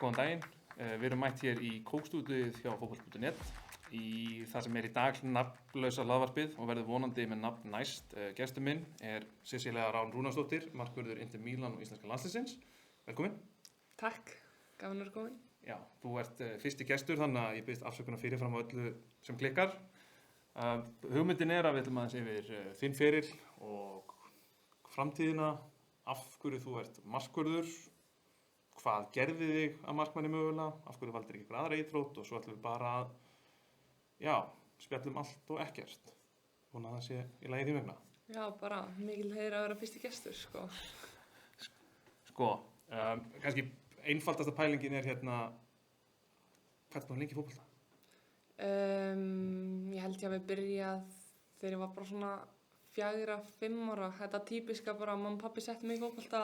Góðan daginn, við erum mætt hér í kókstúdíuð hjá fótbolti.net í það sem í dag nafnlausa hlaðvarpið og verður vonandi með nafn næst. Gestur minn Cecilia Rán Rúnarsdóttir, markvörður Inter Milan og íslenska landsliðsins. Velkomin. Takk, gaman að vera komin. Já, þú ert fyrsti gestur þannig að ég biðst afsökunar fyrirfram á öllu sem klikkar. Hugmyndin að við ætlum aðeins yfir þinn feril og framtíðina, af hverju þú ert markvörður, hvað gerði þig að markmanni mögulega, af hverju valdir ekki aðra íþrótt og svo ætlum við bara að spjallum allt og ekkert. Vona að það sé í lagi þín vegna. Já, bara mikil heiður að vera fyrsti gestur, kannski einfaldasta pælingin hérna, hvað er búin lengi í fótbolta? Ég held ég að við byrjað þegar ég var bara svona 4-5 ára. Þetta típiska bara mamma og pabbi setti mig í fótbolta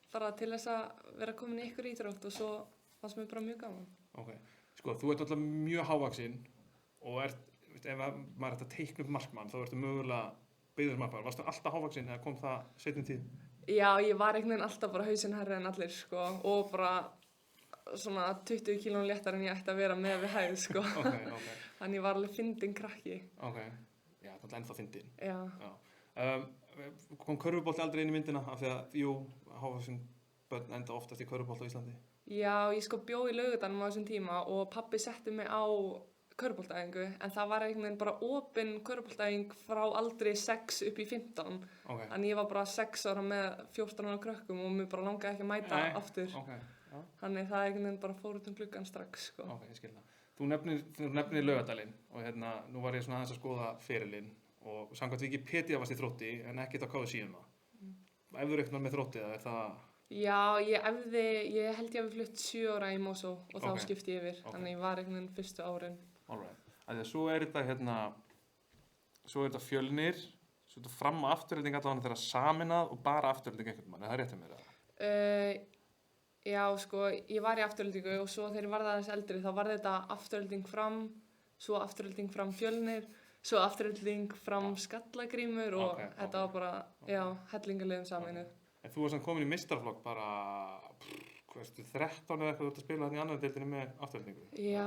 bara til þess að vera komin í ykkur íþrótt og svo fannst mér bara mjög gaman. Ok, þú ert alltaf mjög hávaxinn og ef maður ætti að teikna upp markmann þá ertu mögulega byggður markmann. Varstu alltaf hávaxinn eða kom það seinni tíð? Já, ég var einhvern veginn alltaf bara hausinn hærri en allir og bara svona 20 kílóum léttar en ég ætti að vera með við hæð Okay. Þannig ég var alveg fyndinn krakki. Ok, já, það er ennþá fyndinn. Já. Kom körfubolti aldrei inn í myndina af því að, hávaxin börn enda oftast í körfubolta á Íslandi? Já, ég bjó í Laugardanum á þessum tíma og pabbi setti mig á körfuboltaæfingu en það var einhvern veginn bara opin körfuboltaæfing frá aldri 6 upp í 15. Okay. Þannig ég var bara 6 ára með 14 ára krökkum og mér bara langaði ekki að mæta aftur. Okay. Já. Þannig það einhvern veginn bara fór út gluggann strax. Ok, ég skil það. Þú nefnir Laugardalinn og nú var ég svona aðeins að skoða ferilinn og samkvæmt Wikipedia varst í Þrótti en ekkert á KSÍ um það. Æfðirðu eitthvað með Þrótti eða það? Já, ég held ég hafi flutt 7 ára í Mosó og þá skipti ég yfir. Þannig ég var einhvern veginn fyrstu árin. Alright. Þegar svo er þetta Fjölnir, svo er þetta fram- og afturhalding allavega þeirra saminað og bara afturhalding einhvern mann, er það rétt hjá mér eða? Já, ég var í afturhaldingu og svo þegar ég var aðeins eldri þá var þetta afturhalding fram, svo afturhalding fram Fjölnir, svo afturhalding fram Skallagrímur og þetta var bara, hellingarliðum saminuð. En þú var samt komin í meistaraflokk bara, 13 eða eitthvað, þú ert að spila þarna í annarri deildinni með afturhaldingu? Já,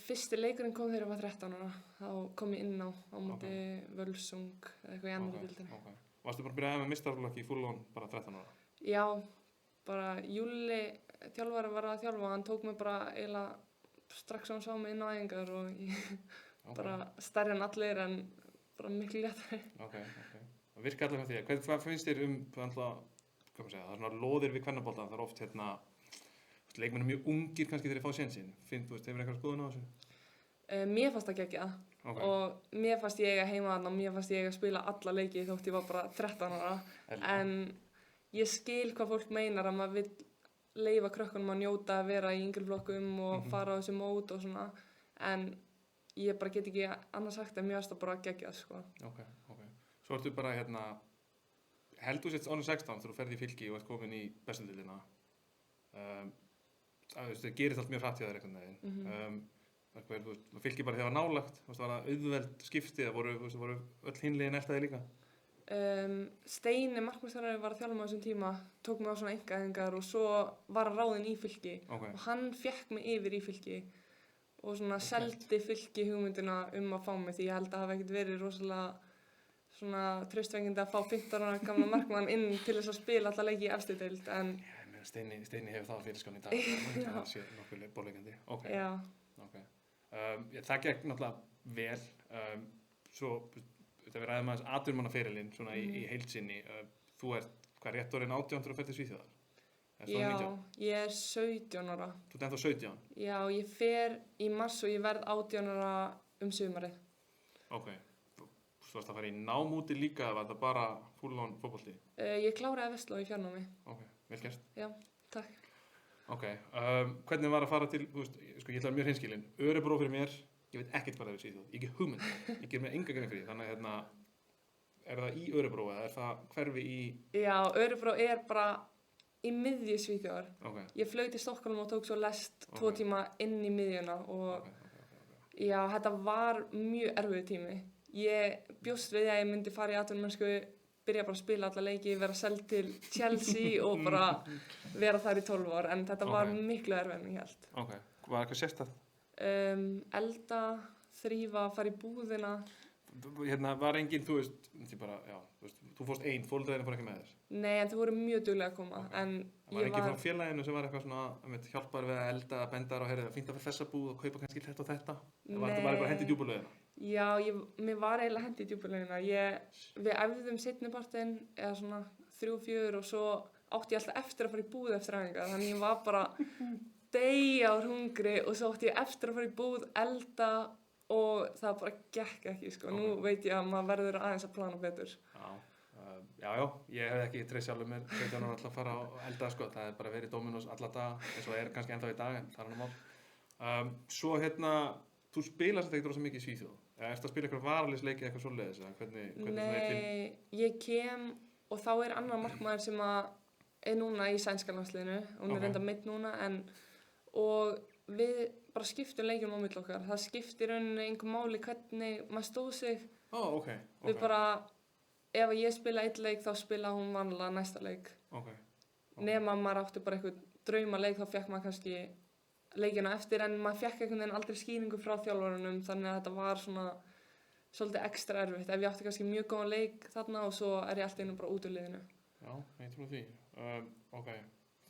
fyrsti leikurinn kom þegar ég var 13 ára, þá kom ég inn á móti Völsung eða eitthvað í annarri deildinni. Okay. Varstu bara að byrja með meistaraflokk í Fúlón bara 13 ára? Já, bara Júli þjálfari var að þjálfa, hann tók mig bara eiginlega strax á hann sá mig inn á æfingar og ég bara stærri en allir en bara miklu léttari. Ok. Það virkar allir með því. Hvað finnst þér það er svona loðir við kvennabolta, það er oft leikmenn mjög ungir kannski þegar þeir fá sénsinn. Hefur einhverja skoðun á þessu? Mér fannst það geggjað og mér fannst ég að heima þarna og mér fannst ég að spila alla leiki þótt ég var bara 13 ára. En ég skil hvað fólk meinar að maður vill leyfa krökkunum að njóta að vera í yngri flokkum og fara á þessu mót og svona, en ég bara get ekki annars sagt að mér fannst það bara geggjað, Ok. Svo ertu bara heldur þú sett ánum 16 þegar þú ferði í Fylki og ert komin í bestu deildina. Það gerist allt mjög hratt hjá þér einhvern veginn. Fylki bara þegar nálagt, var það auðveld skipti eða voru öll hinliðin eltaði líka? Steini, markmannsþjálfari, var að þjálfa mig á þessum tíma, tók mig á svona einkaæfingar og svo var hann ráðinn í Fylki og hann fékk mig yfir í Fylki og svona seldi Fylki hugmyndina að fá mig því ég held að það hafi ekkert verið rosalega svona traustvekjandi að fá 15 ára gamla markmann inn til þess að spila alla leiki í efstu deild en Steini hefur það fyrir skán í dag það sé nokkuð bóleikandi. Það gekk náttúrulega vel. Svo við ræðum aðeins atvinnumannaferilinn svona í heild sinni. Þú ert rétt orðin 18 þegar þú ferð til Svíþjóðar? Já, ég er 17 ára. Þú ert ennþá 17? Já, ég fer í mars og ég verð 18 ára sumarið. Ok. Þú varst að fara í námúti líka eða var það bara full-on fótbolti? Ég kláraði Vestló í fjarnámi. Ok, vel gert. Já, takk. Ok, hvernig var að fara til, ég ætla mjög hreinskilinn, Örebro fyrir mér, ég veit ekkert hvað það er í Svíþjóð, ég ekki hugmynd, ég ger mér enga grein fyrir því, þannig er það í Örebro eða er það hverfi í? Já, Örebro er bara í miðju Svíþjóðar. Ég flaug til Stockholm og tók svo lest 2 tíma inn í miðjuna og já, þetta var mjög erfiður tími. Ég bjóst við að ég myndi fara í atvinnumennsku byrja bara að spila alla leiki, vera seld til Chelsea og bara vera þar í 12 ár, en þetta var miklu erfið en ég held. Ok, var eitthvað sérstætt? Elda, þrífa, fara í búðina. Hérna var enginn, þú veist, þú fórst einn, fóreldræðin fór ekki með þér? Nei, en þau voru mjög duglega að koma, en var ekki frá félaginu sem var eitthvað svona hjálpar við að elda, benda þar og heyrðu, fínt að fyrir þessa búð og kaupa kannski þetta og þetta? Nei. Var þetta bara eitthvað hendi í djúpulauðina? Já, mér var eiginlega hendi í djúpulauðina. Við æfðum seinnipartinn eða svona 3-4 og svo átti ég alltaf eftir að fara í búð eftir æfingar, þannig ég var bara deyja úr hungri og svo átti ég eftir að fara í búð, elda og það bara gekk ekki, sko. Nú veit ég að maður verður aðeins að plana betur. Já, ég hef ekki treyst sjálfur mér 17 ára alltaf að fara og elda, sko. Það er bara verið Dominos alla daga, eins og kannski ennþá í dag, en það er annar mál. Svo þú spilar þetta ekkert rosa mikið í Svíþjóð. Ertu að spila eitthvað varalisleiki eða eitthvað svoleiðis, eða hvernig Nei, ég kem og þá er annar markmaður sem er núna í sænska landsliðinu, hún er reynda meidd núna, og við bara skiptum leikjum á milli okkar. Það skiptir rauninni einhver máli hvernig maður stóð sig. Við bara, ef ég spila einn leik þá spila hún vanlega næsta leik. Nema maður átti bara eitthvað draumaleik, þá fékk maður kannski leikina eftir, en maður fékk einhvern veginn aldrei skýringu frá þjálfarunum, þannig að þetta var svona svolítið ekstra erfitt. Ef ég átti kannski mjög góðan leik þarna og svo er ég alltaf einu bara út úr liðinu. Já, ég trúi því.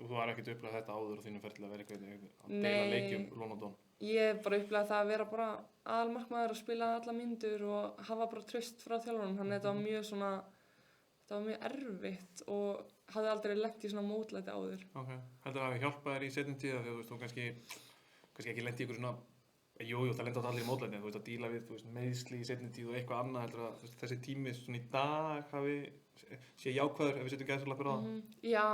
Þú var ekkert upplegað þetta áður á þínum ferli að vera eitthvað að deila leikjum London? Ég bara upplegað það að vera bara aðalmarkmaður og spila alla mínútur og hafa bara traust frá þjálfarunum, þannig að þetta var mjög erfitt og hafði aldrei lent í svona mótlæti áður. Heldur það hafi hjálpað þér í seinni tíð þegar þú kannski ekki lent í ykkur svona, jú, það lenti allir í mótlæti, en þú veist að díla við meiðsli í seinni tíð og eitthvað annað, heldur að þessi tími svona í dag sé jákvæður ef við setjum gæðslappir á það? Já,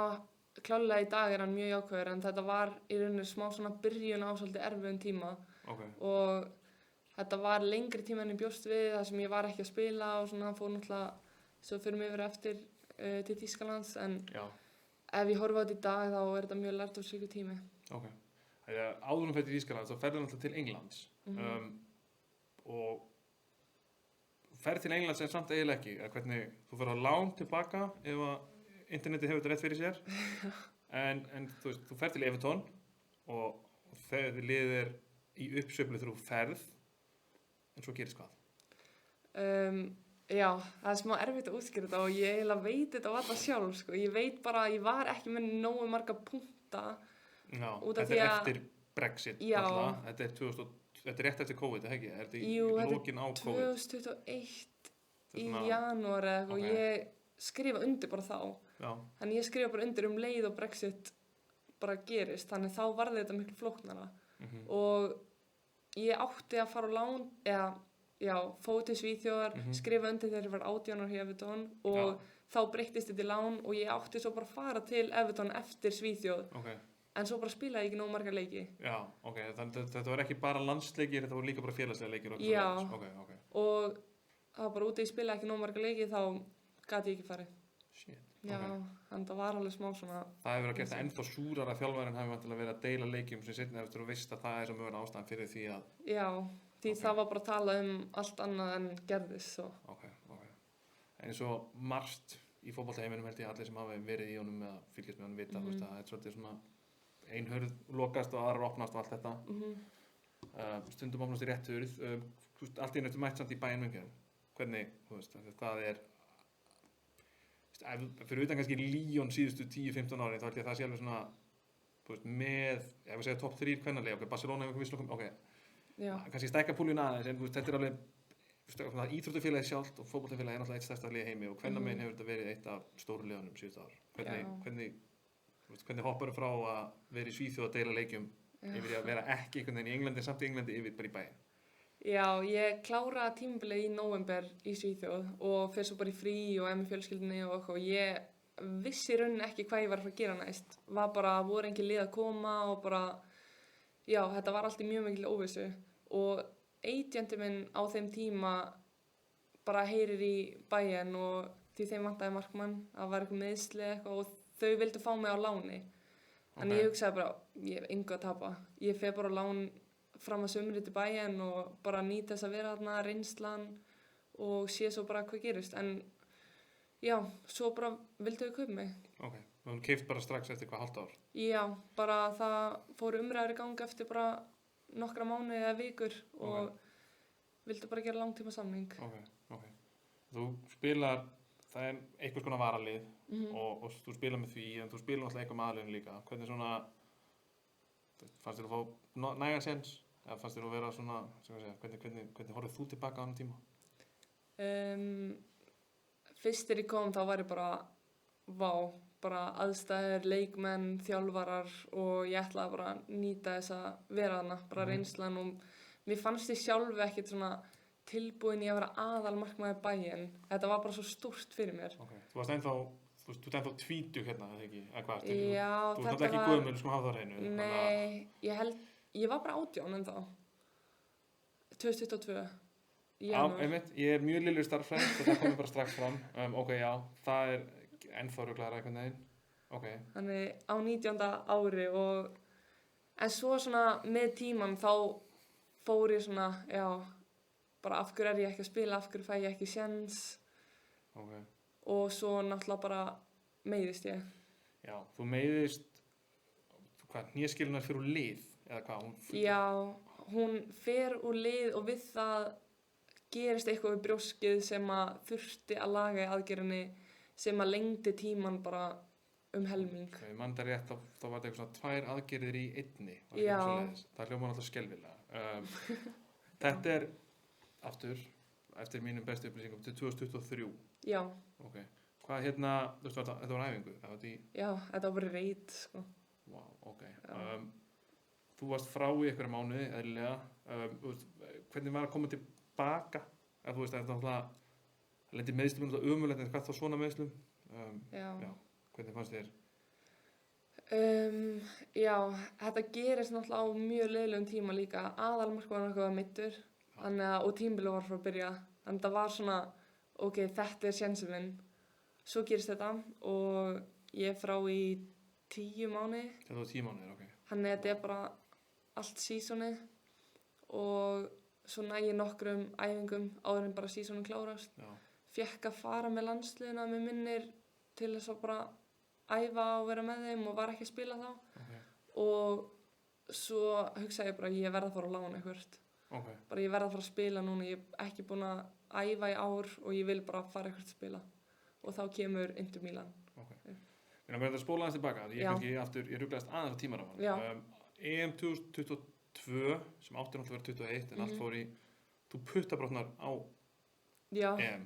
klálega í dag er hann mjög jákvæður, en þetta var í rauninni smá svona byrjun á svolítið erfiðum tíma og þetta var lengri tíma en ég bjóst við, þar sem ég var ekki að spila og svona fór náttúrulega svo fyrir mig yfir eftir til Þýskalands, en ef ég horfa á þetta í dag þá er þetta mjög lærdómsríkur tími. Áður fyrir Þýskalands þá ferðu náttúrulega til Englands og ferð til Englands en samt eiginlega ekki, hvernig þú ferð á lán tilbaka ef að internetið hefur þetta rétt fyrir sér, en þú ferð til Everton og þegar liðið er í uppsveiflu þegar þú ferð, en svo gerist hvað? Já, það er smá erfitt að útskýra þetta og ég eiginlega veit þetta var það sjálf, sko. Ég veit bara að ég var ekki með nógu marga punkta. Já, þetta er eftir Brexit, alltaf. Þetta er rétt eftir COVID, ekki? Er þetta í lokin á COVID? Jú, þetta er 2021 í janúar eða eitthvað og ég skrifa undir bara þá. Þannig ég skrifa bara undir leið og Brexit bara gerist, þannig þá varði þetta miklu flóknara. Og ég átti að fara á lán, fór til Svíþjóðar, skrifa undir þegar ég var 18 ára hjá Everton og þá breyttist þetta í lán og ég átti svo bara að fara til Everton eftir Svíþjóð. En svo bara spilaði ég ekki nógu marga leiki. Já, þannig þetta var ekki bara landsleikir, þetta voru líka bara félagslega leikir. Já, og það var bara úti ég spilaði ekki nógu marga leiki, þá gat ég ekki farið. Já, þannig það var alveg smá svona. Það hefur verið að gera það ennþá súrar að þjálfarinn hafi vantilega verið að deila leikjum sem seinna eftir og veist að það er svo mögulega ástæðan fyrir því að. Já, því það var bara að tala allt annað en gerðist svo. Eins og margt í fótboltaheiminum held ég allir sem hafi verið í honum eða fylgjast með honum vita, að það er svolítið svona ein hurð lokast og aðrar opnast og allt þetta. Stundum opnast í rétt hurð, allt í einu eftir mætt samt í Bayern München. Hvernig, hvað er fyrir utan kannski Lyon síðustu 10-15 ári þá held ég að það sé alveg svona með, ef við segja top 3 kvennalið, Barcelona hefur komið kannski stækka púlinn aðeins, en þetta er alveg íþróttafélagið sjálft og fótboltafélagið er náttúrulega eitt stærsta lið í heimi og kvennamegin hefur þetta verið eitt af stóru liðunum síðustu ár. Hvernig hoppar frá að vera í Svíþjóð að deila leikjum yfir í að vera ekki einhvern veginn í Englandi samt í Englandi yfir bara í bæinn? Já, ég kláraði tímabilið í nóvember í Svíþjóð og fer svo bara í frí og með fjölskyldunni og eitthvað og ég vissi rauninni ekki hvað ég var að fara að gera næst. Var bara, voru engin lið að koma og bara, já, þetta var allt í mjög mikil óvissu og agenti minn á þeim tíma bara heyrir í Bayern og því þeim vantaði markmann, það var eitthvað meiðsli eitthvað og þau vildu fá mig á láni. Þannig ég hugsaði bara, ég hef engu að tapa. Ég fer bara á lán fram að sumri til Bayern og bara nýta þess að vera þarna reynslan og sé svo bara hvað gerist. En Já, svo bara vildu þau kaupa mig. Ok, þú keypt bara strax eftir hvað, hálft ár? Já, bara það fóru umræður í gang eftir bara nokkra mánuði eða vikur og vildu bara gera langtíma samning. Ok. Þú spilar, það er einhvers konar varalið og þú spilar með því, en þú spilar náttúrulega eitthvað með aðliðinu líka. Hvernig svona, fannst þér að fá nægan séns? Eða fannst þér að vera svona, hvernig horfðir þú tilbaka á þennan tíma? Fyrst þegar ég kom þá var ég bara aðstæður, leikmenn, þjálfarar og ég ætlaði bara að nýta þess að vera þarna, bara reynslan og mér fannst ég sjálf ekkert svona tilbúin í að vera aðalmarkmaður Bayern. Þetta var bara svo stórt fyrir mér. Ok, þú ert ennþá tvítug hérna, eða ekki? Eða hvað? Já, þú ert ekki gömul, sko hafa það á hreinu. Nei, ég var bara 18 ennþá. 2022. Já, einmitt, ég er mjög lillur starffræðing og það komið bara strax fram. Ok, já, það er ennþá ruglaðara einhvern veginn. Ok. Þannig á 19. ári en svo svona með tíman þá fór ég svona, já, bara af hverju er ég ekki að spila, af hverju fæ ég ekki séns. Ok. Og svo náttúrulega bara meiðist ég. Já, þú meiðist, hnéskilurnar fyrir úr lið, eða hvað? Já, hún fer úr lið og við það gerist eitthvað við brjóskið sem að þurfti að laga í aðgerðinni sem að lengdi tíman bara helming. Ok, mann það rétt, þá var þetta eitthvað svona 2 aðgerðir í einni. Já. Það hljómar alltaf skelfilega. Þetta er aftur, eftir mínum bestu upplýsingum, til 2023. Já. Ok. Hvað þú veist, þetta var æfingu? Já, þetta var bara reit, sko. Vá, ok. Þú varst frá í einhverja mánuði, eðlilega. Hvernig var að koma tilbaka? Þú veist, þetta náttúrulega lendi meiðslum ömurlegt en hvað þá svona meiðslum? Já. Hvernig fannst þér? Já, þetta gerist náttúrulega á mjög leiðilegum tíma líka. Aðalmarkmaðurinn var meiddur og tímabilið var frá að byrja. Þannig að það var svona, ok, þetta er sénsinn minn. Svo gerist þetta og ég er frá í 10 mánuði. Þetta var 10 mánuðir, ok. Þannig að þetta er bara allt sísonið og svo næ ég nokkrum æfingum áður en bara sísonið klárast. Já. Fékk að fara með landsliðina með minnir til þess að bara æfa og vera með þeim og var ekki að spila þá. Okay. Og svo hugsaði ég bara ég verð að fara að lána eitthvað. Okay. Bara ég verð að fara að spila núna, ég er ekki búin að æfa í ár og ég vil bara fara eitthvað að spila. Og þá kemur Inter Milan. Okay. Mér langar að spóla aðeins tilbaka, ég ruglaðist aðeins á tímaráman. EM 2022 sem átti náttúrulega að vera 21 en allt fór í, þú puttabrotnar á EM.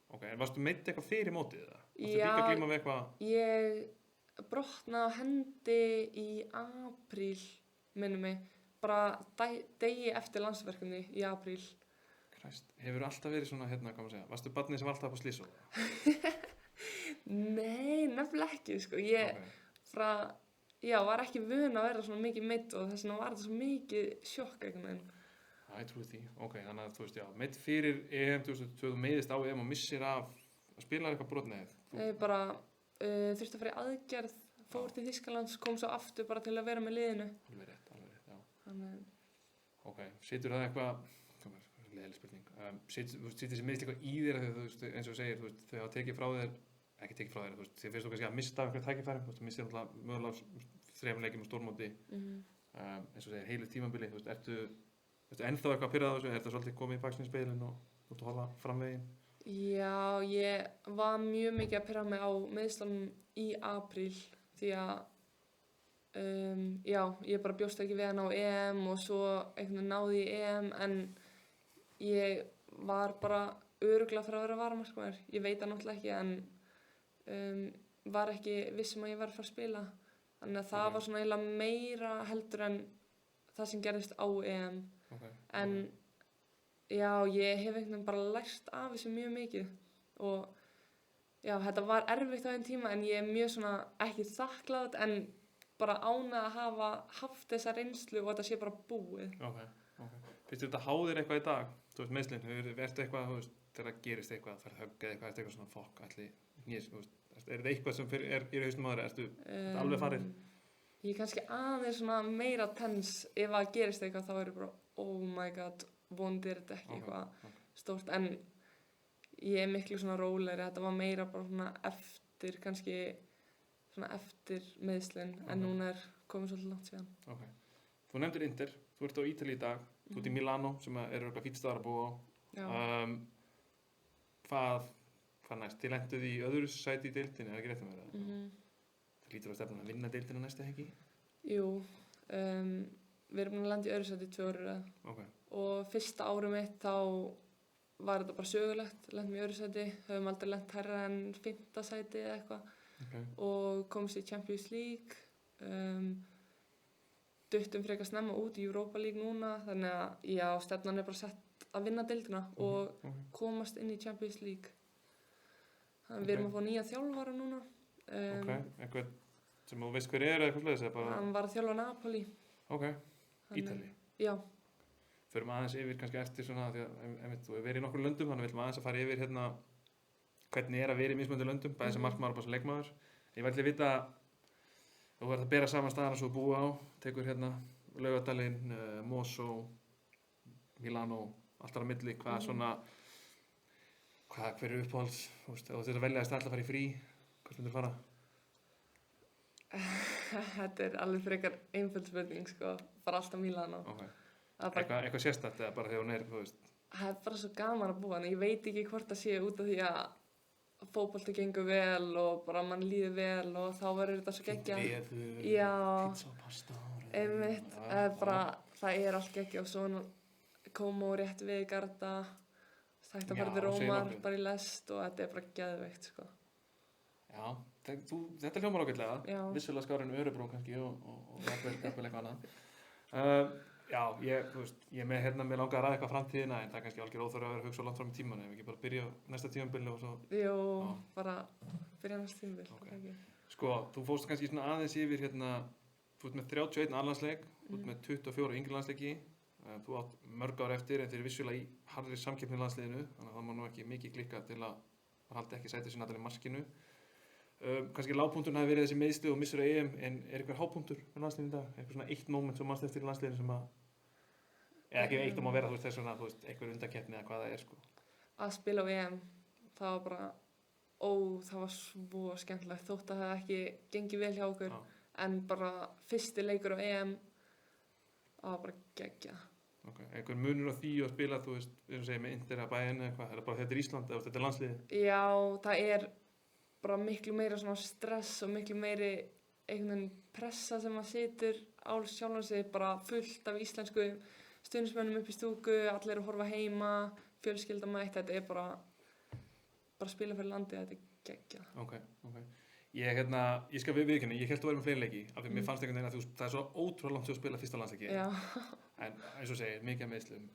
Ok, en varstu meidd eitthvað fyrir mótið það? Varstu líka að glíma við eitthvað? Ég brotnaði á hendi í apríl, minnum mig, bara degi eftir landsverkefni í apríl. Kræst, hefur alltaf verið svona, hvað maður segja, varstu barnið sem var alltaf á slísóða? Nei, nefnilega ekki, sko. Ég var ekki vön að vera svona mikið meidd og þess vegna var þetta svo mikið sjokk einhvern veginn. Ég trúi því, ok, þannig að þú veist, meidd fyrir EM 2022, þú meiðist á EM og missir af að spila eitthvað brotneið? Bara þurfti að fara í aðgerð, fór til Þýskalands, kom svo aftur bara til að vera með liðinu. Alveg rétt, já. Þannig. Ok, situr það eitthvað, leiðileg spurning, situr þessi meiðsli eitthvað í þér þegar þú veist, eins og þú segir, þú veist, þau hafa tekið frá þér, ekki tekið frá þér, þú veist, þið finnst þú kannski að mista einhverju tækifæri, þú veist, missir náttúrulega mögulega 3 leikjum og stórmóti, eins og segir, heilu tímabili, þú veist, ertu ennþá eitthvað að pyrra þessu, er þetta svolítið komið í baksýnisspegilinn og þú ert að horfa framveginn? Já, ég var mjög mikið að pyrra mig á meiðslunum í apríl því að, ég bara bjóst ekki við hann á EM og svo einhvern veginn náði í EM en ég var bara örugglega fyrir að vera varamarkmaður. Ég veit það náttúrulega ekki en var ekki viss að ég var að fara að spila. Þannig að það var svona eiginlega meira heldur en það sem gerðist á EM. En já, ég hef einhvern veginn bara lært af þessu mjög mikið og já, þetta var erfitt á þeim tíma en ég er mjög svona ekki þakklátt en bara ánægð að hafa haft þessa reynslu og þetta sé bara búið. Ok. Finnst þetta háðir eitthvað í dag? Þú veist, meiðslin, ertu eitthvað, þú veist, þegar það gerist eitthvað, það högg eða eitthvað, ertu eitthvað svona fokk, þú veist, er þetta eitthvað sem er í hausnum á þér, ertu alveg farið? Ég er kannski aðeins svona meira tens ef það gerist eitthvað þá er ég bara, oh my god, vonandi er þetta ekki eitthvað stórt, en ég er miklu svona rólegri, þetta var meira bara svona eftir kannski svona eftir meiðslin en núna er komið svolítið langt síðan. Ok. Þú nefndir Inter, þú ert á Ítalíu í dag, þú ert í Milano sem er örugglega fínn staður að búa á. Hvað næst? Þið lentuð í öðru sæti í deildinni, er ekki rétt að vera það? Það lítur á stefnum að vinna deildina næstu ekki? Jú, við erum búin að lenda í öðru sæti í 2 ára og fyrsta árið mitt þá var þetta bara sögulegt, lentum í öðru sæti, höfum aldrei lent hærra en 5. sæti eða eitthvað og komst í Champions League, duttum frekar snemma út í Europa League núna, þannig að já, stefnan er bara sett að vinna deildina og komast inn í Champions League. Þannig við erum að fá nýja þjálfara núna. Eitthvað sem þú veist hver er eða eitthvað sliðis eða bara? Hann var að þjálfa Napoli. Ítali? Já. Förum aðeins yfir kannski eftir svona, því að þú hefur verið í nokkur löndum, þannig viljum aðeins að fara yfir hérna hvernig er að vera í mismunandi löndum, bæði sem markmaður og bara sem leikmaður. Ég væri til að vita, þú verður að bera saman staðana svo búa á, tekur hérna Laugardalinn, Mosó, Milano, allt þar á milli, hvað svona, hver er uppáhalds, þú veist, ef þú þurft að velja að stalla að fara í frí, hvað myndir fara? Þetta er alveg frekar einföld spurning, sko, bara alltaf Milano. Eitthvað sérstakt eða bara þegar hún er, þú veist? Það er bara svo gaman að búa, en ég veit ekki hvort það sé út af því að fótbolti gengur vel og bara mann líður vel og þá verður þetta svo geggjað. Veður, pizza og pasta. Einmitt, það er allt geggjað og svo Como rétt við Garda, hægt að fara til Rómar, bara í lest og þetta er bara geðveikt, sko. Já, þetta hljómar ágætlega, vissulega skárið en Örebró kannski og jafnvel eitthvað annað. Já, þú veist, ég með hérna, mér langar að ræða eitthvað framtíðina en það er kannski algjör óþarfi að vera að hugsa langt fram í tímanum, ef ekki bara byrja næsta tímabili og svo... Jú, bara byrja næsta tímabili. Sko, þú fórst kannski svona aðeins yfir hérna, þú ert með 31 allandsleik, þú ert með 24 yngri landsleiki, þú átt mörg ár eftir en þeir eru vissulega í harðri samkeppni í landsliðinu, þannig að það má nú ekki mikið klikka til að halda ekki sæti sinna allir í markinu. Kannski lágpunkturinn hafi verið þessi meiðsli og missur á EM en er eitthvað hápunktur með landsliðinu í dag? Eitthvað svona eitt moment sem mannst eftir í landsliðinu sem að eða ekki eitt að vera, þú veist, þess vegna, þú veist, eitthvað undankeppni eða hvað það er, sko. Að spila á EM, það var bara, það var svo skemmtilegt þótt að það ekki gengið vel hjá okkur en bara fyrsti leikur á EM, það var bara geggjað. Einhver munur á því að spila, þú veist, við segjum með Inter að Bayern eða eitthvað, er það bara þetta er Ísland eða þetta er landsliðið? Já, það er bara miklu meira svona stress og miklu meiri einhvern veginn pressa sem maður situr á sjálfan sig, bara fullt af íslensku stuðningsmönnum upp í stúku, allir að horfa heima, fjölskylda mætt, þetta er bara spila fyrir landið, þetta er geggjað. Ég skal viðurkenna, ég hélt að vera með fleiri leiki, af því mér fannst einhvern veginn að það er svo ótrúlega langt til að spila fyrsta landsleiki. En eins og segir, mikið af meiðslum.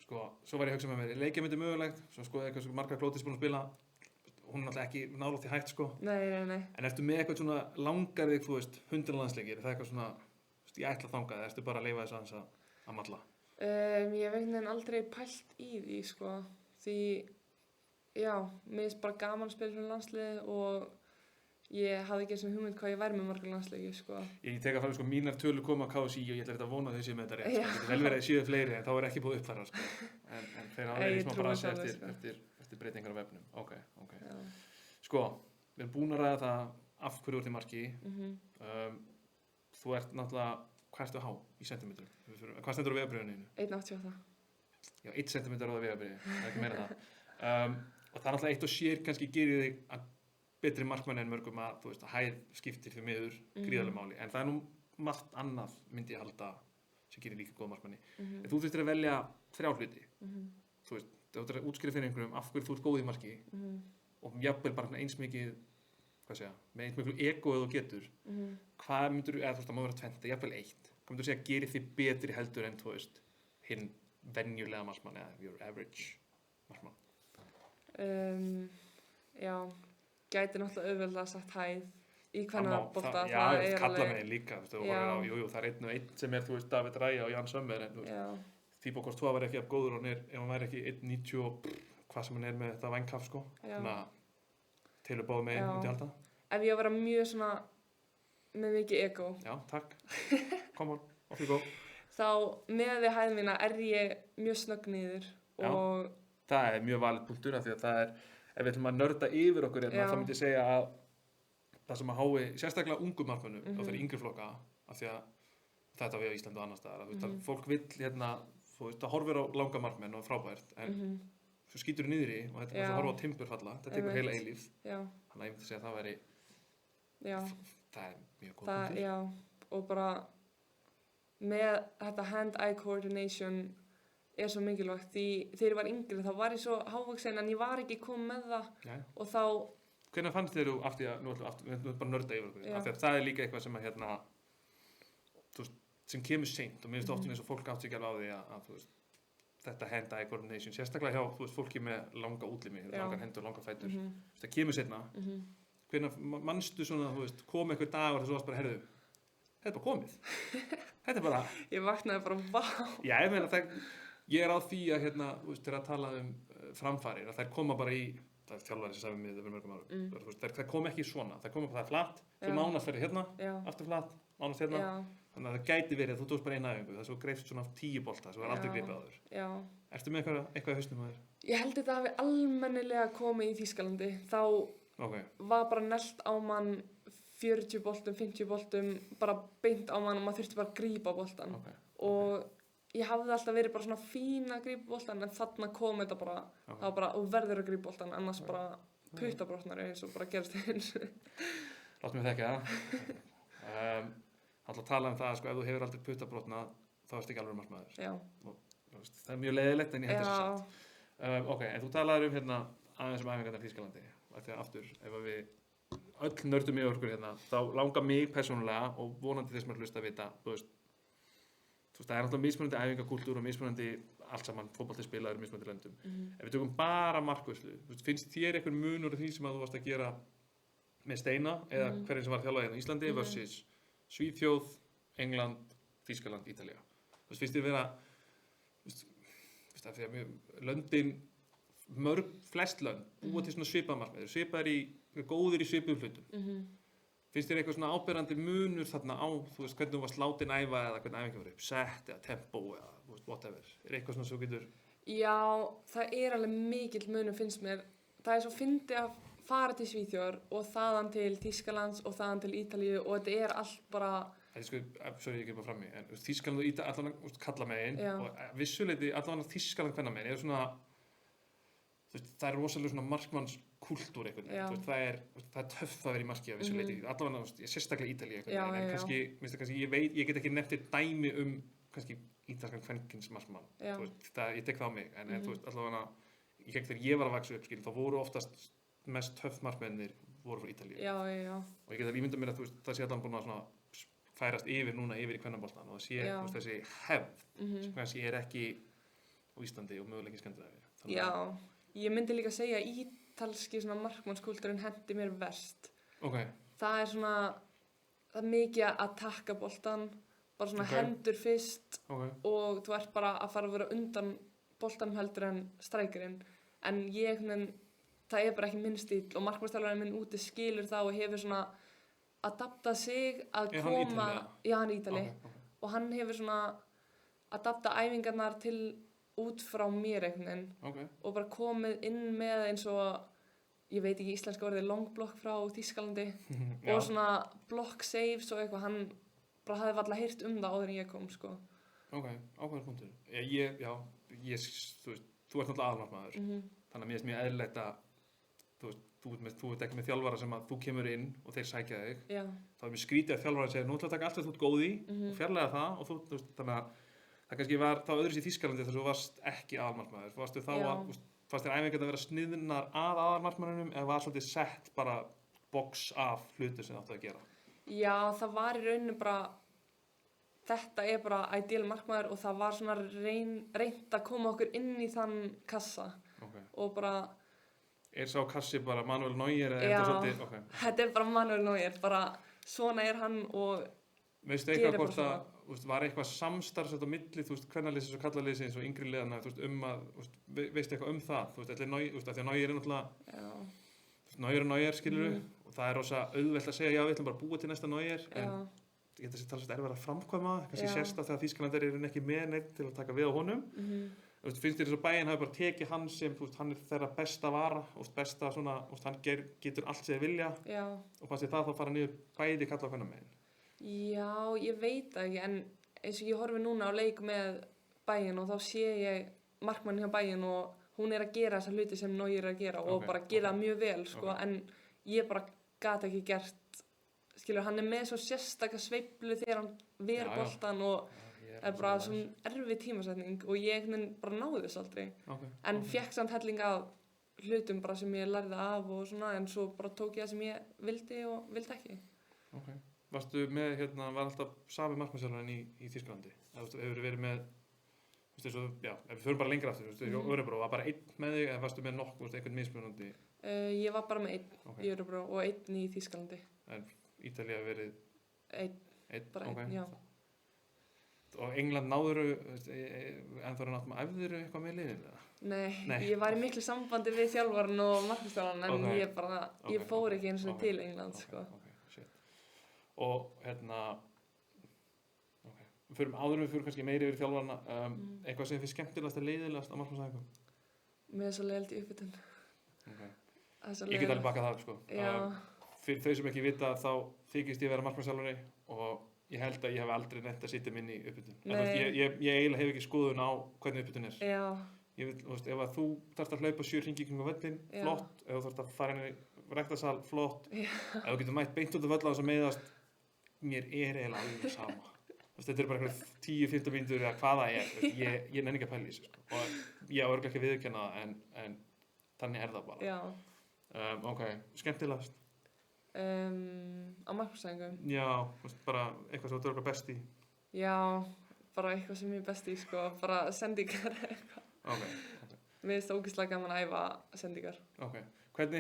Sko, svo var ég að hugsa með mér, leikja myndi mögulegt, svo skoði ég hvað margar Glódís búin að spila, hún er náttúrulega ekki nálægt í hægt, sko. Nei. En ertu með eitthvað svona langar þig, þú veist, 100 landsleikir, er það eitthvað svona, ég ætla að þangað, ertu bara að leyfa þess aðeins að malla? Ég hef einhvern veginn aldrei pælt í því, sko, því, já, mér finnst bara gaman að spila fyrir landsliði og ég hafði ekki svona hugmynd hvað ég væri með margar landsleiki, sko. Ég tek að fara, sko, mínar tölur koma á KSÍ og ég ætla að vona að þau séu með þetta rétt, sko. Það getur vel verið að séu fleiri en þá er ekki búið uppfæra, sko. En þeir hafa verið smá brasi eftir breytingar á vefnum. Ok. Sko, við erum búin að ræða það af hverju úr því marki. Þú ert náttúrulega, hvað ertu að há í sentimetrum? Hvað stendur á vegabréfinu? 1,88. Já, 1 sentimeter á það vegabréfi, það er ekki meira það. Og það er náttúrulega eitt og sér kannski gerir þig að betri markmann en mörgum að, þú veist, að hæð skiptir því miður gríðarlega máli. En það er nú margt annað, myndi ég halda, sem gerir líka góð markmanni. En þú þurftir að velja 3 hluti. Þú veist, þú þurftir að útskýra fyrir einhverjum af hverju þú ert góð í marki og jafnvel bara eins mikið, hvað segja, með eins miklu ego eða þú getur. Hvað myndur, eða þú veist, það má vera 20, jafnvel 1. Hvað myndur segja gerir þig betri heldur en, þú veist, hinn venjulega markmann eða your average markmann? Já. Gæti náttúrulega auðveldlega sagt hæð í kvennabolta. Já, kalla með líka, þú veist, jú, það er 1 og 1 sem er, þú veist, David Raya og Jan Sommer, en þú veist, Thibaut Courtois var ekki af góður og ef hann væri ekki 1,90 og hvað sem hann er með þetta vængkaf, sko, þannig að tilur báðu með myndi halda. Ef ég að vera mjög svona með mikið ego. Já, takk. Come on, off you go. Þá með við hæð mína er ég mjög snögg niður og það mjög valið punktur af því að það ef við ætlum að nörda yfir okkur hérna, þá myndi ég segja að það sem að hái sérstaklega ungum markmönnum og þeirri yngri flokka af því að þetta við á Íslandi og annars staðar að fólk vill hérna, það horfir á langa markmenn og frábært en svo skýtur niðri og þetta er að horfa á timbur falla, þetta tekur heila eilífð þannig að ég myndi segja að það væri það mjög góð punktur. Og bara með þetta hand-eye coordination svo mikilvægt því þegar ég var yngri þá var ég svo hávaksin en ég var ekki komið með það og þá Hvenær fannst þér þú aftur að við erum bara nörda yfir okkur af því að það líka eitthvað sem að hérna sem kemur seint og mér finnst oft eins og fólk átt sig ekki alveg á því að þetta hand-eye coordination sérstaklega hjá fólki með langa útlimi langar hendur, langar fætur það kemur seinna hvenær manstu svona kom einhver dag og þessu varst bara herðu þetta er bara komið þetta er bara ég vaknaði bara vá ég meina ég á því að hérna þegar að tala framfarir að þær koma bara í það þjálfari sem sagði mér fyrir mörgum árum það kom ekki svona, það er flatt svo nánast verið hérna, aftur flatt nánast hérna, þannig að það gæti verið að þú tókst bara eina æfingu, það svo greifst svona 10 bolta svo var aldrei greipið á þér Ertu með eitthvað í hausnum á þér? Ég held þetta hafi almennilega komið í Þýskalandi þá var bara nelt á mann 40 boltum, 50 boltum bara beint á mann og maður þurfti bara að grípa boltan og ég hafði alltaf verið bara svona fín að grípa boltan en þarna kom þetta bara það var bara, þú verður að grípa boltan annars bara puttabrotnar eins og bara gerast eins Láttu mig þekka það Alltaf tala það ef þú hefur aldrei puttabrotna þá ertu ekki alveg markmaður það er mjög leiðilegt en ég held þess en þú talaður hérna aðeins æfingarnar í Þýskalandi því að aftur, ef við öll nördum í okkur hérna þá langar mig persónulega og vonandi þess maður hlusta að vita það er náttúrulega mismunandi æfingakúltúr og mismunandi allt saman fótboltaspilaður í mismunandi löndum. Ef við tökum bara markvörslu, finnst þér einhver munur af því sem að þú varst að gera með Steina eða hverjum sem var þjálfari hérna á Íslandi versus Svíþjóð, England, Þýskaland, Ítalía? Finnst þér vera því að löndin flest lönd búa til svona svipað markmið, góðir í svipuðum hlutum. Finnst þér eitthvað svona áberandi munur þarna á, hvernig þú varst látin æfa eða hvernig æfingin var uppsett eða tempo eða whatever? Eitthvað svona svo getur... Já, það alveg mikill munur finnst mér. Það svo fyndið að fara til Svíþjóðar og þaðan til Þýskalands og þaðan til Ítalíu og þetta allt bara... Sorry, ég grípa fram í, en Þýskaland og Ítalíu allan kalla megin og vissuleiti allan Þýskaland kvenna megin svona... Það rosalega svona markmannskúltúr einhvern veginn, það er töff að vera í marki að vissu leiti, allavega sérstaklega Ítalíu einhvern veginn, en kannski, ég get ekki nefnt dæmi kannski ítalskan kvenkins markmann, ég tek það á mig, en allavega, þegar ég var að vaksa upp, þá voru oftast mest töff markmennir voru frá Ítalíu, og ég get að ímynda mér að það sé allan búin að færast núna yfir í kvennaboltann og það sé þessi hefð, sem kannski ekki á Íslandi og mögulega ekki Skandinavíu. Ég myndi líka segja að ítalski markmannskúltúrin hendi mér verst. Það svona, það er mikið að takka boltan, bara svona hendur fyrst og þú ert bara að fara að vera undan boltanum heldur en strækirinn. En það bara ekki minn stíll og markmannsþjálfarinn minn úti skilur það og hefur svona adaptað sig að koma... Já, hann er Ítali. Og hann hefur svona adaptað æfingarnar til út frá mér einhvern veginn og bara komið inn með eins og ég veit ekki íslenska orðið long block frá Þýskalandi og svona block saves og eitthvað hann bara hafði varla heyrt það áður en ég kom ákveður punktur þú ert náttúrulega aðalmarkmaður þannig að mér finnst mjög eðlilegt að þú ert ekki með þjálfara sem að þú kemur inn og þeir sækja þig þá mjög skrítið að þjálfara segir nú ætla að taka allt sem þú ert góð í og fjarlæga það og þannig að það kannski var þá öðruvísi í Þýskalandi þar sem þú varst ekki aðalmarkmaður. Varstu þá fannst þér æfingar að vera sniðnar að aðalmarkmaðurinn eða var svolítið sett bara box af hlutur sem þú áttu að gera? Já, það var í rauninu bara þetta bara ideal markmaður og það var svona reynt að koma okkur inn í þann kassa og bara... sá kassi bara Manuel Neuer eða svolítið? Þetta bara Manuel Neuer, bara svona hann og... Veistu eitthvað hvort það var eitthvað samstarf á milli, kvennaliðsins og kallaliðsins og yngri liðana veistu eitthvað það? Því að Neuer náttúrulega Neuer skilurðu og það rosa auðvelt að segja já við ætlum bara að búa til næsta Neuer en ég held að það sé talsvert erfitt að framkvæma kannski sérstaklega þegar Þýskaland ekki með neitt til að taka við á honum finnst þér þess að Bayern hafi bara tekið hann sem, hann þeirra besta vara, besta svona, hann getur allt sem þeir vilja og fannst þér það þá fara niður bæði kalla á hvernig megin? Já, ég veit það ekki, en eins og ég horfi núna á leik með Bayern og þá sé ég markmann hjá Bayern og hún að gera þessa hluti sem Neuer að gera og bara gera það mjög vel, sko, en ég bara gat ekki gert, skilur, hann með svo sérstaka sveiflu þegar hann ver boltan og það bara svona erfið tímasetning og ég bara náði þess aldrei en fékk samt helling af hlutum bara sem ég lærði af og svona en svo bara tók ég það sem ég vildi og vildi ekki. Varstu með, var alltaf sami markmannsþjálfarinn í Þýskalandi? Hefur verið með, ef við förum bara lengra aftur, Örebro, var bara einn með þig eða varstu með einhvern mismunandi? Ég var bara með einn í Örebro og einn í Þýskalandi. En Ítalía verið? Einn, bara einn, já. Og England náður en það náttúrulega æfðir eitthvað með liðinu? Nei, ég var í miklu sambandi við þjálfarinn og markmannsþjálfarinn en ég fór ekki eins og til England, sko. Og við fyrir kannski meiri yfir þjálfarna, eitthvað sem þið finnst skemmtilegast að leiðilegast á markmannsæfingum? Mér er svo leiðilegt í uppbytun. Ég get alveg bakað það, sko. Fyrir þau sem ekki vita þá þykist ég vera markmannsþjálfari og ég held að ég hef aldrei nefnt að sitja minni í uppbytun. Ég eiginlega hef ekki skoðun á hvernig uppbytun er. Ef að þú þarft að hlaupa 7 hringi kringum völlinn, flott. Ef þú þarft að fara inn í ræktarsal, flott. Ef þú getur mætt beint út af völl á þess að meiðast, mér er eiginlega alveg sama. Þetta er bara 10-15 mínútur eða hvað það er. Ég nenni ekki að pæla í þessu, sko. Og ég á örugglega ekki að viðurkenna það, en þannig er það bara. Skemmtilegast? Á markmannsæfingum? Já, bara eitthvað sem þú er best í? Já, bara eitthvað sem ég er best í, sko, bara sendingar eitthvað. Mér finnst það ógeðslega gaman að æfa sendingar. Hvernig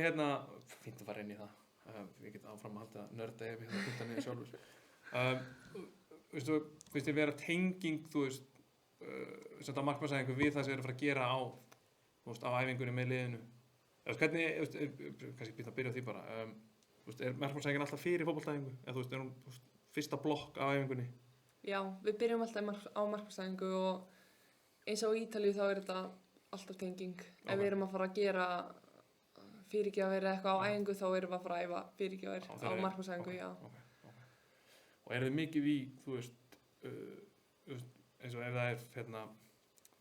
fínt að fara inn í það, ég get áfram að halda að nörda ef ég það punta niður sjálfur. Finnst þér vera tenging, svona markmannsæfingu við það sem þið eru að fara að gera á æfingunni með liðinu? Hvernig, kannski býta að byrja á því bara, er markmannsæfingin alltaf fyrir fótboltaæfingu? Eða er hún fyrsta blokk af æfingunni? Já, við byrjum alltaf á markmannsæfingu og eins og í Ítalíu þá er þetta alltaf tenging. Ef við erum að fara að gera fyrirgjafir eða eitthvað á æfingu þá erum við að fara að æfa fyrirgjafir á markmannsæfingu, já. Og er þið mikið í, eins og ef það er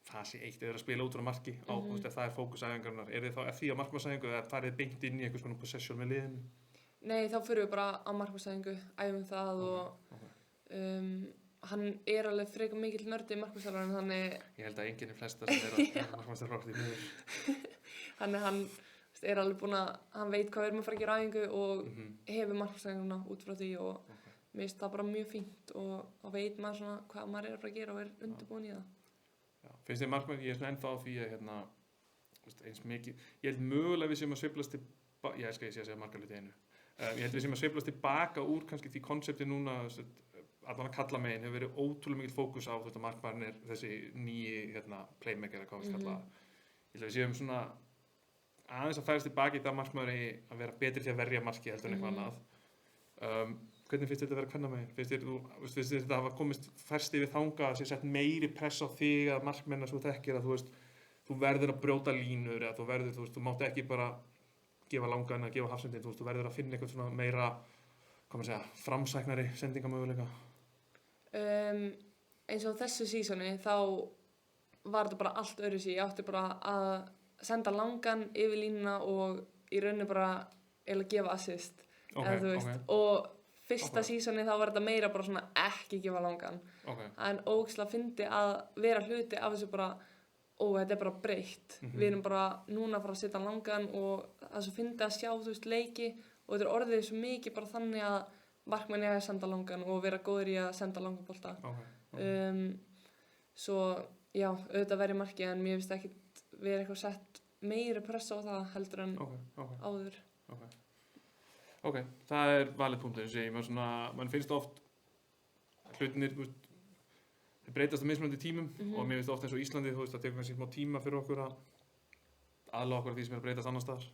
fasi 1 eða að spila út frá marki á, ef það er fókusæfingarnar, er þið þá því á markmannsæfingu eða farið beint inn í einhvers konar possession með liðinu? Nei, þá fyrir við bara á markmannsæfingu, æfum það og hann er alveg frekar mikill nördi í markmannsþjálfarinn, þannig... Ég held að enginn er flesta sem er markmannsþjálfari í miður. Þannig hann er alveg búinn að, hann veit hvað við erum að fara að gera á æfingu og hefur markmannsæfinguna út frá því og mér finnst það bara mjög fínt og þá veit maður svona hvað maður er að fara að gera og er undirbúinn í það. Finnst þér markmann, ég er ennþá á því að eins mikið, ég held mögulega við sem að sveiflast tilbaka, ég elska ég sé að segja margar hluti einu. Ég held við sem að sveiflast tilbaka úr kannski því konsepti núna, allan að kalla megin, hefur verið ótrúlega mikill fókus á þetta markmann er þessi nýji playmaker eða hvað við kalla það. Ég held að við séum svona aðeins að færast tilbaka í það markmann að vera betri til að verja marki heldur en eitthvað annað. Hvernig finnst þetta að vera kvennamegin? Finnst þér þetta að hafa komist færst yfir þanga að sé sett meiri press á þig að markmenn að þú þekkir að þú verður að brjóta línur eða þú mátt ekki bara gefa langan eða gefa hafsendin, þú verður að finna eitthvað svona meira, framsæknari sendingamöguleika? Eins og þessu sísoni þá var þetta bara allt öðruvísi. Ég átti bara að senda langan yfir línuna og í rauninni bara eiginlega gefa assist. Og fyrsta sísoni þá var þetta meira bara svona ekki gefa langan. En ógeðslega fyndi að vera hluti af þessu bara, þetta er bara breytt. Við erum bara núna að fara að setja langan og það er svo fyndi að sjá leiki og þetta er orðið svo mikið bara þannig að markmenn er að senda langan og vera góður í að senda langan bolta. Svo já, auðvitað verið marki en mér finnst ekkert vera eitthvað sett meiri pressa á það heldur en áður. Það er valið punktur, mann finnst oft hlutinir, þeir breytast á mismunandi tímum og mér finnst oft eins og Íslandi, það tekur kannski smá tíma fyrir okkur að aðlaga okkur að því sem er að breytast annars staðar.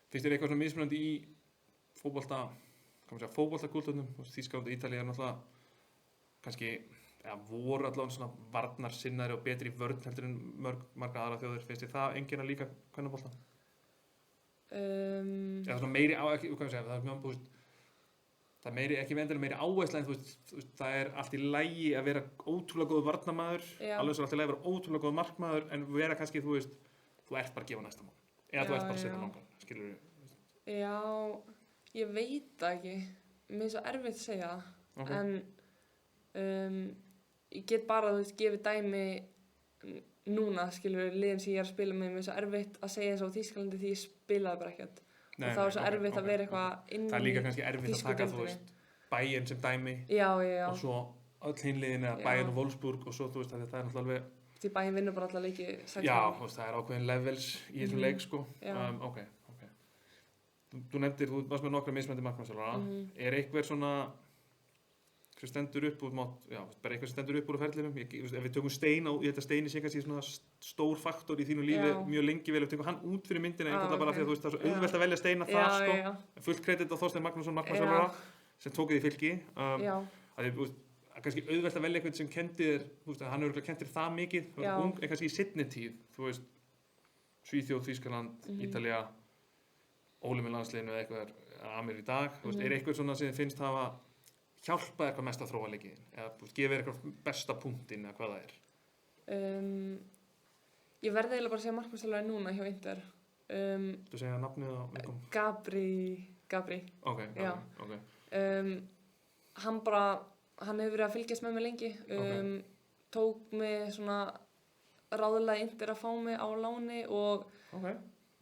Finnst þér eitthvað svona mismunandi í fótboltakúlturnum, Þýskaland og Ítalía er náttúrulega kannski voru allavega svona varnarsinnari og betri í vörn heldur en marga aðra þjóðir, finnst þér það einkenna líka kvennabolta? Eða svona meiri ekki, hvað ég segja, það mjög, þú veist, það meiri, ekki vendilega meiri áhersla en þú veist, það allt í lagi að vera ótrúlega góð varnarmaður, alveg svo allt í lagi að vera ótrúlega góð markmaður, en vera kannski, þú veist, þú ert bara að gefa næsta mál, eða þú ert bara að setja langan, skilur við? Já, ég veit það ekki, mér er svo erfitt að segja, en ég get bara, þú veist, gefið dæmi núna, skilur við, liðin sem ég er að spila með, mér er svo erfitt að segja eins og Þýskalandi því ég spilaði bara ekkert. Og það var svo erfitt að vera eitthvað inn í það líka kannski erfitt að taka, þú veist, Bayern sem dæmi og svo öll hinliðin eða Bayern og Wolfsburg og svo, þú veist, það er náttúrulega alveg því Bayern vinnur bara alla leiki 6-0. Já, þú veist, það er ákveðin levels í þessum leik, sko. Ok. Þú nefndir, þú varst með nokkra mismunandi markmannsþjálfara. Er einhver svona sem stendur upp úr bara eitthvað sem stendur upp úr ferlinum? Ef við tökum Stein ég held að Steini sé kannski svona stór faktor í þínu lífi mjög lengi vel, ef við tökum hann út fyrir myndina einfallega bara því að þú veist það er svo auðvelt að velja Steina það sko. Fullt kredit á Þorstein Magnússon markmannsþjálfara sem tók þig í Fylki. Kannski auðvelt að velja eitthvað sem kenndi þér, þú veist, hann hefur kennt þér það mikið, ung, en kannski í seinni tíð, þú veist, Svíþjóð, Þýskaland, Ítalía, Óli með landsliðinu eða eitthvað Amir í dag, þú veist, er eitthvað svona sem þið finnst hafa hjálpað eitthvað mest að þróa leikinn eða gefið eitthvað besta punktinn eða hvað það er? Ég verði eiginlega bara að segja markmannsþjálfari núna hjá Inter. Þú segja nafnið á einhverjum? Gabri. Ok. Hann hefur verið að fylgjast með mig lengi. Tók mig svona ráðlega Inter að fá mig á láni og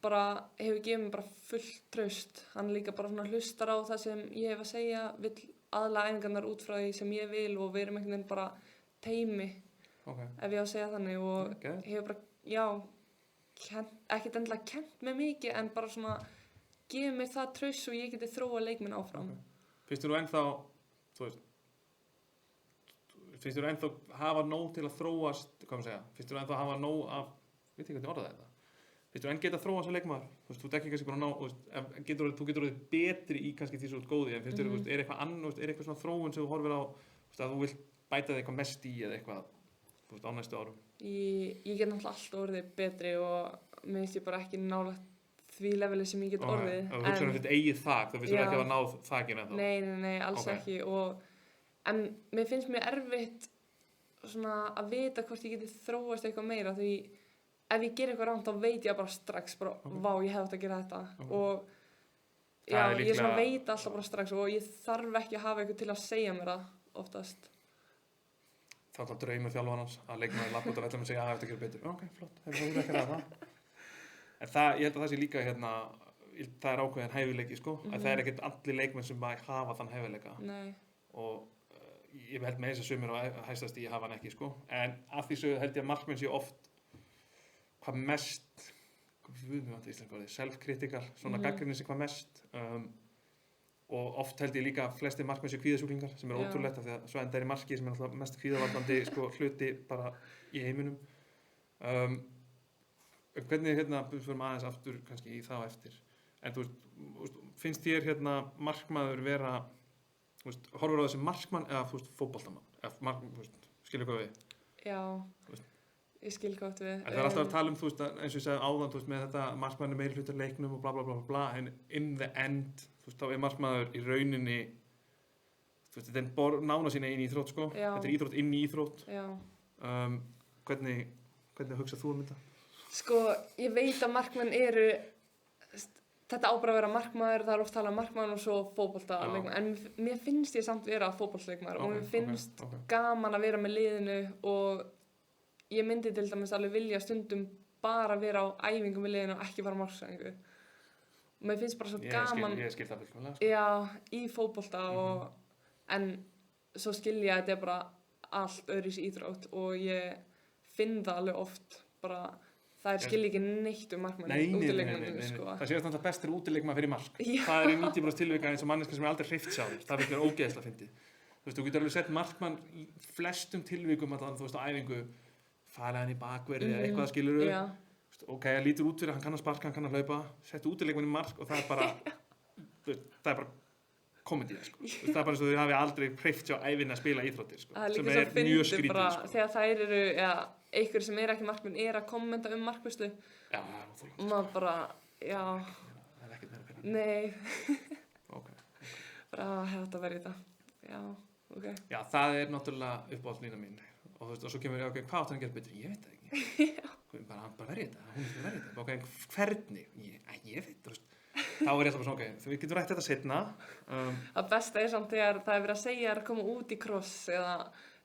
bara hefur gefið mig bara fullt traust. Hann líka bara svona hlustar á það sem ég hef að segja, vill aðlaga æfingarnar út frá því sem ég vil og við erum einhvern veginn bara teymi ef ég á að segja þannig og hefur bara, ekkert endilega kennt mig mikið en bara svona gefið mér það traust svo ég geti þróa leikminn áfram. Finnst þú ennþá, þú veist, finnst þú ennþá hafa nóg til að þróast, hvað maður segja, finnst þú ennþá hafa nóg af, veit ekki hvernig orða þetta, finnst þú enn geta þróast sem leikmaður, þú veist, þú ekki kannski bara ná, þú getur orðið betri í kannski því svo góði, en finnst þú, er eitthvað annað, er eitthvað svona þróun sem þú horfir á, að þú vilt bæta þig eitthvað mest í eða eitthvað, þú veist, á næstu árum? Ég get náttúrulega alltaf orðið betri og mér finnst ég bara ekki nálægt því leveli sem ég get orðið. Þú hugsaður þetta eigið þak, þú finnst þú ekki að hafa náð þakinu ennþá? Nei, alls ekki en mér finnst mér erfitt svona að vita hvort ég geti þróast eitthvað meira því ef ég ger eitthvað rangt þá veit ég bara strax vá, ég hefði átt að gera þetta og ég svona veit alltaf bara strax og ég þarf ekki að hafa eitthvað til að segja mér það oftast. Það er alltaf draumur þjálfarans að leikmaður lappa út af vellum og segja að það eftir að gera betur. Ok, flott, þú er ekki að það. En ég held að það sé líka það er ákveðin hæfileiki sko, að það er ekkert allir leikmenn sem hafa þann hæfileika. Nei. Og ég held með þess að sumir og hæstast ég hafa hann ekki sko, en af því sögðu held ég að markmenn sé oft hvað mest, self-critical, svona gagnrýnir sig hvað mest og oft held ég líka að flestir markmenn séu kvíðasjúklingar sem er ótrúlegt af því að svo enda er í marki sem er alltaf mest kvíðavaldandi sko, hluti bara í heiminum. Hvernig við förum aðeins aftur kannski í það eftir, en þú veist, finnst þér markmaður vera, horfur á þessi markmann eða fótboltamann, skilur hvað við? Já. Ég skil hvað við. Það er alltaf að tala þú veist, eins og ég sagði áðan, þú veist, með þetta markmaður meiri hlutar leiknum og bla bla bla bla, en in the end, þú veist, þá er markmaður í rauninni, þú veist, þetta er nána sína inn í íþrótt, sko. Já. Þetta er íþrótt inn í íþrótt. Já. Hvernig hugsað þú þetta? Sko, ég veit að markmenn eru, þetta á bara að vera markmaður, það er oft talað markmaður og svo fótboltaleikmaður, en mér finnst ég samt vera fótboltaleikmaður og mér finnst gaman að vera með liðinu og ég myndi til dæmis alveg vilja stundum bara vera á æfingum með liðinu og ekki fara á marksæfingu. Og mér finnst bara svo gaman ég skil það fullkomlega, sko. Já, í fótbolta en svo skil ég að þetta er bara allt öðruvísi íþrótt og ég finn það alveg oft bara það skil ekki neitt markmann útileikmann sko. Það sé alltaf bestur útileikmann fyrir mark. Það er í 90% tilvika eins og manneska sem er aldrei hreyft sjálf. Það finnst mér ógeðslega fyndið. Þú veist, þú getur alveg sett markmann í flestum tilvikum að þú veist á æfingu fara hann í bakverði eða eitthvað skilurðu. Ok, það lítur út fyrir hann kann að sparka, hann kann að hlaupa, settu útileikmann í mark og það er bara komedía, sko. Það er bara eins og þau hafi aldrei hreyft sér á ævinni að spila íþróttir, sko. Það er líka sem svo er mjög fyndið skrítið, bara sko. þegar þær eru, einhver sem er ekki markmenn að kommenta markvislu. Já, það er óþolandi. Og maður bara, já. Það er ekkert meira penning. Nei. Ok. Bara, þetta verður þetta. Já, ok. Já, það er náttúrulega uppáhaldslína mín. Og þú veist, og svo kemur ég, ok, hvað átt hann að gera betur? Ég veit það ekki. Hann bara verði þetta, hún er verði þetta. Ok, hvernig? Ég veit, þú veist. Þá er ég alltaf bara svona, ok, við getum rætt þetta seinna. Það besta er samt þegar það er verið að segja að koma út í kross eða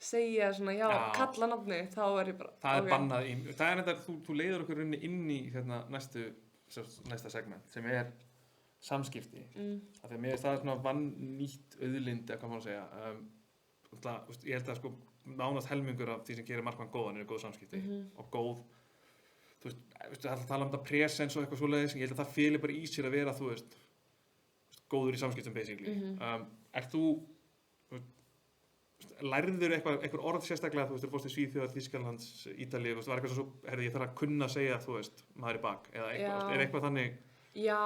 segja svona, já, kalla nafni, þá er ég bara, það er bannað það er þetta, þú leiður okkur inn í hérna, næsta segment sem er samskipti. Af því að mér finnst það svona vannýtt auðlind, eða hvað maður að segja. Ég held að sko nánast helmingur af því sem gerir markmann góðan eru góð samskipti og góð. Þú veist, það tala um þetta presens og eitthvað svoleiðis, ég held að það feli bara í sér að vera, þú veist, góður í samskiptum basically. Ert þú lærður einhver orð sérstaklega, þú veist, þú fórst í Svíþjóðar, Þýskalands, Ítalíu, þú veist, var eitthvað svo, ég þarf að kunna að segja, þú veist, maður í bak, eða eitthvað, er eitthvað þannig? Já,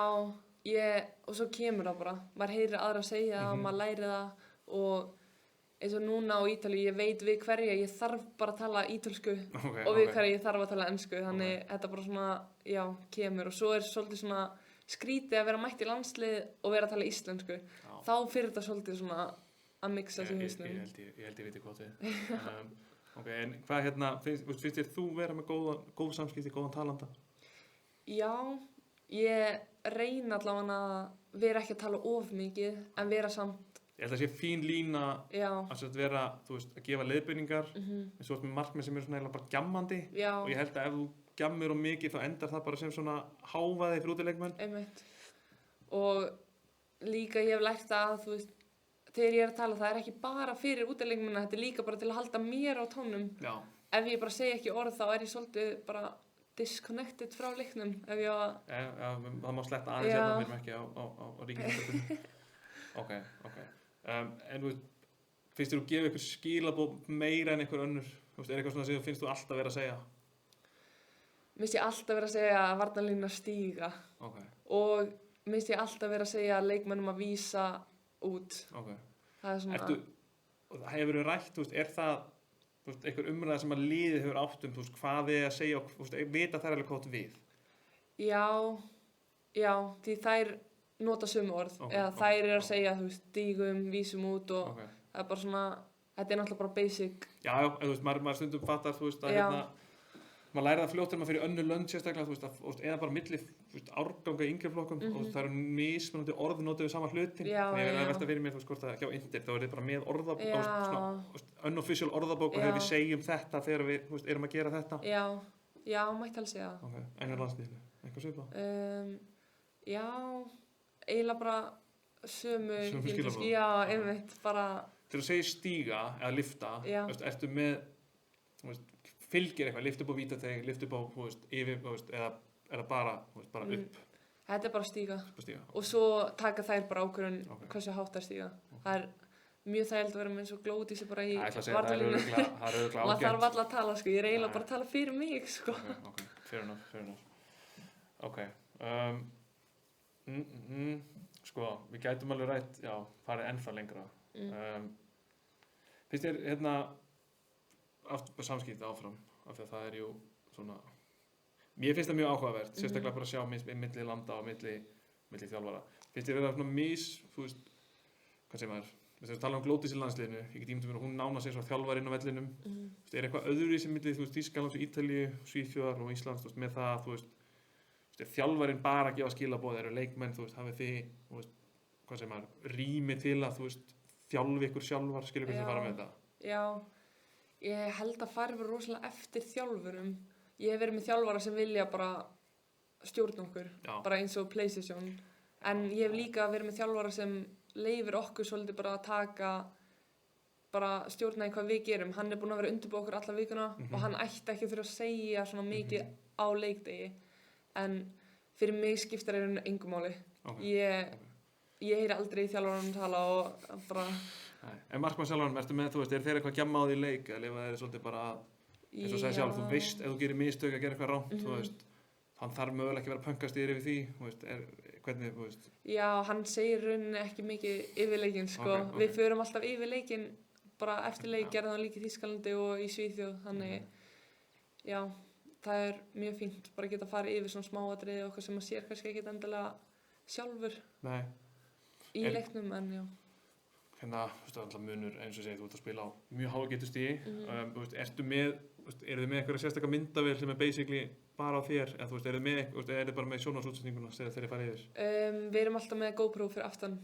og svo kemur það bara, maður heyrir aðra að segja það, maður lærir það og eins og núna á Ítalíu, ég veit við hverja ég þarf bara að tala ítölsku og við hverja ég þarf að tala ensku, þannig þetta bara svona, já, kemur og svo er svolítið svona skrítið að vera mætt í landslið og vera að tala íslensku, þá fyrir þetta svolítið svona að mixa sig í hausnum. Ég held ég veit hvað þið. Ok, en hvað hérna, finnst þér þú vera með góð samskipti, góðan talanda? Já, ég reyna allavega að vera ekki að tala of mikið, en vera samt. Ég held að það sé fín lína að vera, þú veist, að gefa leiðbeiningar, en svo með markmið sem eru svona eiginlega bara gjammandi. Já. Og ég held að ef þú gjammir of mikið, þá endar það bara sem svona hávaði fyrir útileikmenn. Einmitt. Og líka ég hef lært að, þú veist, þegar ég er að tala, það er ekki bara fyrir útileikmennina, þetta er líka bara til að halda mér á tónum. Já. Ef ég bara segi ekki orð, þá er ég svolítið bara disconnected frá leiknum, ef ég á að... Já, það má sletta aðeins hérna, við erum ekki á ríkisútvarpinu. Ok. En þú veist, finnst þér að gefa ykkur skilaboð meira en einhver önnur? Þú veist, er eitthvað svona sem finnst þú alltaf vera að segja? Minnst ég alltaf vera að segja að varnarlínan stíga. Ok. Og minnst ég alltaf vera að segja að leikmennum að vísa út. Ok. Það er svona... Það hefur verið rætt, þú veist, er það, þú veist, einhver umræða sem að liðið hefur átt þú veist, hvað er að segja og, þú veist, vita þær alveg hvað þú við? Já, því þær nota sömu orð, eða þær eru að segja, þú veist, stígum, vísum út og það er bara svona, þetta er náttúrulega bara basic. Já, þú veist, maður stundum fattar, þú veist, að hérna, maður lærir það fljótt þegar maður fyrir önnur lönd sérstaklega, þú veist, eða bara milli, þú veist, árganga í yngri flokkum og það eru mismunandi orð notuð við sama hlutin. Þannig ég verði að velta fyrir mér, þú veist, hvort að hjá Indir, þá er þið bara með orðabók, svona unofficial orðabók og þegar við segjum þetta þegar við, þú veist, erum að gera þetta. Já, mætti alveg segja það. Ok, en er landsliðinu, eitthvað svipað? Já, eiginlega bara sömu skilaboð. Já, einmitt, bara... Þegar þú segir stíga eða lyfta, veist, ertu með, þú veist, fylgir eitthvað, lyft upp á vítateig, lyft upp á, þú veist, yfir, þú veist, eða er það bara, þú veist, bara upp? Þetta er bara stíga. Og svo taka þær bara ákvörðun hversu hátt það stíga. Það er mjög þægild að vera með eins og glóti sér bara í varnarlínu. Það er auðvitað ágætt. Maður þarf alltaf að tala, sko, ég er eiginlega bara að tala fyrir mig, sko. Ok, fair enough. Ok, sko, við gætum alveg rætt, farið ennþá lengra. Finnst þér, hérna, samskipti áfram, af því að það er jú svona, mér finnst það mjög áhugavert, sérstaklega bara að sjá milli landa og milli þjálfara. Finnst þér vera svona þú veist, hvað segir maður, við tala um Glódísi landsliðinu, ég get ímyndað mér að hún nána sig svo þjálfarinn á vellinum. Er eitthvað öðruvísi milli, þú veist, Þýskalands og Ítalíu, Svíþjóðar og Íslands, þú veist, með það, þú veist, er þjálfarinn bara að gefa skilaboð, eru leikmenn, þú veist, hafið þið, þú veist, hvað segir maður, rými til að, þú veist, þjálfi ykkur sjálfar, skilur hvernig það fara með þetta? Já, ég held að fara verið rosalega eftir þjálfurum. Ég hef verið með þjálfara sem vilja bara stjórna okkur, bara eins og PlayStation. En ég hef líka verið með þjálfara sem leyfir okkur svolítið bara að taka, bara stjórna í hvað við gerum. Hann er búinn að vera undirbúið okkur alla vikuna og hann ætti ekki þurfa að segja svona mikið á leikdegi. En fyrir mig skiptir það engu máli. Ég heyri aldrei í þjálfaranum tala og bara... En markmannsþjálfaranum, ertu með, þú veist, er þeir eitthvað gjamma á því leik eða lifa þeir svolítið bara, eins og segja sjálf, þú veist, ef þú gerir mistök að gera eitthvað rámt, þú veist, hann þarf mögulega ekki að vera pönkastýri yfir því, þú veist, hvernig, þú veist? Já, hann segir rauninni ekki mikið yfir leikinn, sko. Ok. Við förum alltaf yfir leikinn, bara eftir leik gerðum það líka í Þýskalandi og í Svíþjóð, þannig, já, það er mjög fínt bara að geta farið yfir svona smáatriði og eitthvað sem maður sér kannski ekki endilega sjálfur í leiknum, en já. Hérna, þú veist, alltaf munur, eins og segið, þú ert að spila á mjög háa getustígi, þú veist, eru þið með eitthvað sérstaklega myndavél sem basically bara á þér, eða þú veist, eru þið bara með sjónvarpsútsendinguna þegar þið farið yfir? Við erum alltaf með GoPro fyrir aftan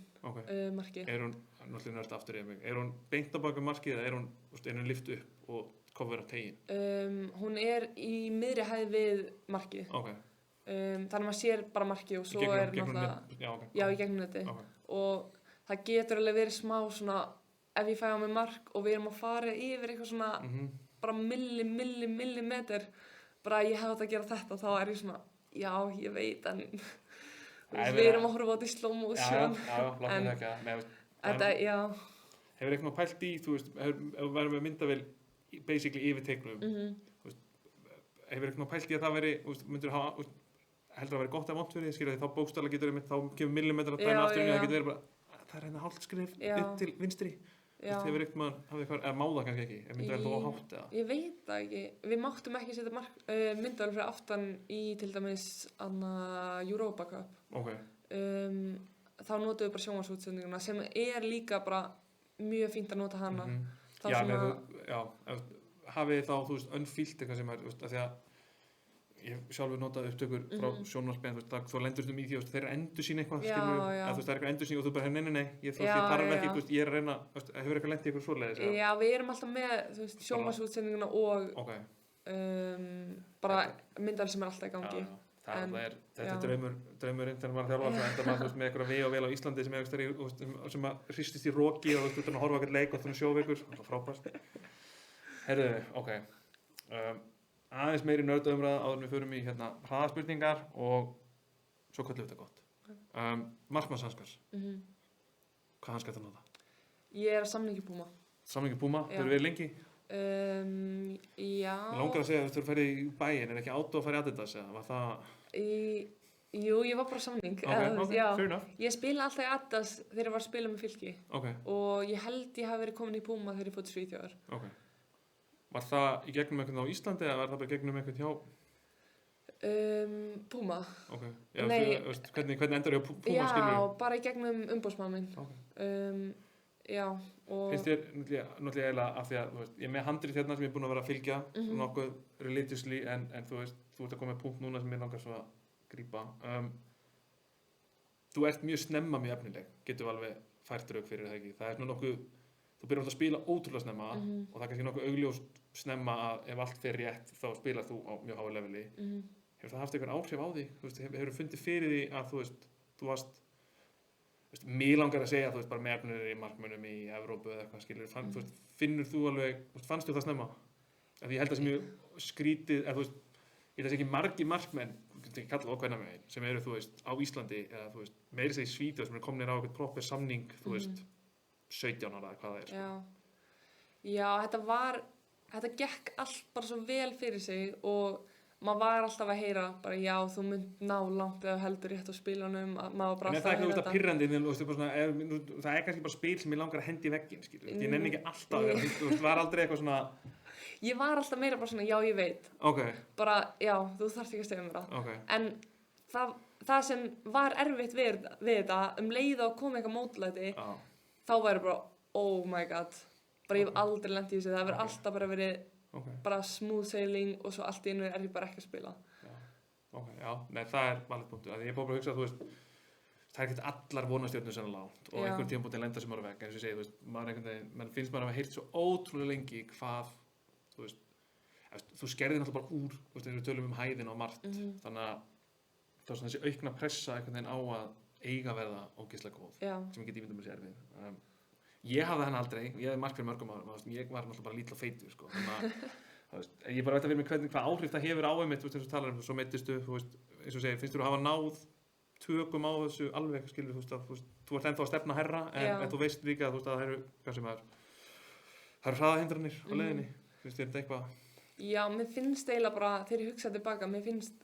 markið. Er hún, náttúrulega nörd aftur yfir mig, er hún beint á baka markið eða er hún lyft upp og kofverða tegin? Hún er í miðri hæð við markið. Þannig að maður sér bara markið og svo er náttúrulega, já, í gegnum neti. Og það getur alveg verið smá svona, ef ég fæ á mig mark og við erum að fara yfir eitthvað svona, bara millimeter, bara ég hefði átt að gera þetta, þá er ég svona, já, ég veit, en við erum að horfa á þetta í slow motion. Já, láttum það ekki að, þetta, já. Hefur eitthvað pælt í, þú veist, ef þú verður með myndavél basically yfir teiknum, þú veist, hefur eitthvað pælt í að það veri, þú veist, myndur þú hafa, heldur að vera gott að vont fyrir því, skilja því, þá bókstaflega getur þá kemur millimetrar að dæma aftur inn, það getur verið bara, það er hérna hálft skref upp til vinstri. Þú veist, hefur eitthvað, hafið eitthvað, eða má það kannski ekki, ef myndavél þá hátt eða? Ég veit það ekki, við máttum ekki setja myndavél fyrir aftan í til dæmis Europa Cup. Þá notum við bara sjónvarpsútsendinguna sem er líka bara mjög fínt að nota hana. Já, hafið þá, þú veist, unfílt eitthvað sem er, þú veist, að því að ég sjálfur notaði upptökur frá sjónvarpi, en þú lendur í því, þeir eru endursýn eitthvað, skilur, eða þú veist, það er eitthvað endursýn og þú bara, nei, ég þarf ekki, þú veist, ég er að reyna, hefur eitthvað lent í eitthvað svoleiðis? Já, við erum alltaf með, þú veist, sjónvarpsútsendinguna og bara myndavél sem er alltaf í gangi. Þetta er draumurinn þegar maður þjálfar, það enda maður, þú veist, með eitthvað vel á Íslandi sem að hristist í roki og þú veist, að horfa eitthvað leik og þú veist, sjóveikur, það er frábært. Heyrðu, aðeins meiri nördaumræða áður en við förum í hraðaspurningar og svo köllum við þetta gott. Markmannshanskar. Hvað hanskar þetta nota? Ég er á samningi Puma. Samningi Puma? Þau eru verið lengi? Já. Mér langar að segja að þú ferði í bæinn, er ekki áttu að fara í Adidas eða var það? Jú, ég var bara á samning. Fair enough. Ég spila alltaf í Adidas þegar ég var að spila með Fylki. Og ég held ég hafi verið komin í Puma þegar ég fór til Svíþjóðar. Var það í gegnum einhvern á Íslandi eða var það bara gegnum einhvern hjá? Puma. Já, hvernig endar ég á Puma, skilur? Já, bara í gegnum umboðsmaður minn. Já, og... Finnst þér náttúrulega eiginlega af því að, þú veist, ég er með handrið hérna sem ég er búin að vera að fylgja nokkuð religiously, en þú veist, þú ert að koma með punkt núna sem ég langar svo að grípa. Þú ert mjög snemma mjög efnileg, getur alveg fært rauk fyrir það ekki. Það er svona nokkuð, þú byrjar alltaf að spila ótrúlega snemma og það er kannski nokkuð augljóst snemma að ef allt fer rétt þá spilar þú á mjög háu leveli. Hefur það haft einhver áhrif á því? Þú veist, hefur þú fundið fyrir því að þú veist, þú varst, mér langar að segja, þú veist, bara með efnilegri markmönnum í Evrópu eða eitthvað, skilur, þú veist, finnur þú alveg, fannst þú það snemma? Því ég held að það sé mjög skrítið, eða þú veist, ég held að það sé ekki margir markmenn, ekki kalla okkarna megin, sem eru, þú veist, á Íslandi eða, þú veist, meira segja í Svíþjóð sem eru komnir á eitthvað proper samning, þú veist, 17 ára eða hvað það er. Sko. Já, þetta gekk allt bara svo vel fyrir sig og maður var alltaf að heyra bara já, þú mynd ná langt eða heldur rétt á spílanum, maður bara alltaf að heyra þetta. En það er ekki pirrandi, það er kannski bara spil sem ég langar að hendi í vegginn, skilur. Ég nenni ekki alltaf að vera, þú var aldrei eitthvað svona... Ég var alltaf meira bara svona, já, ég veit. Bara, já, þú þarft ekki að segja mér það. En það sem var erfitt við þetta, leið og kom eitthvað mótlæti, þá væri bara, oh my god, bara ég hef aldrei lent í þessu, það hefur alltaf bara verið bara smooth sailing og svo allt í einu er ég bara ekki að spila. Já, nei, það er valið punktur. Ég er bara að hugsa að, þú veist, það er ekkert allar vonastjörnur sem er lágt og einhvern tímapunkti lenda sem ára veg, eins og ég segi, þú veist, maður finnst maður að hafa heyrt svo ótrúlega lengi hvað, þú veist, þú skerðir náttúrulega bara úr, þú veist, þegar við tölum hæðina og margt, þannig að það er svona þessi aukna pressa einhvern veginn á að eiga verða ógeðslega góð, sem ég get ímyndað mér sér erfið. Ég hafði hann aldrei, ég hafði mark fyrir mörgum árum, ég var náttúrulega bara lítill og feitur, sko, þannig að ég bara veit að vera með hvað áhrif það hefur á einmitt, þú veist, eins og talar svo meiddistu, þú veist, eins og segir, finnst þú að hafa náð tökum á þessu alveg, skilur, þú ert ennþá að stefna hærra, en þú veist líka, þú veist, að það eru, hvað sem það eru hraðahindranir á leiðinni, finnst þér þetta eitthvað? Já, mér finnst eiginlega bara, þegar ég hugsa tilbaka, mér finnst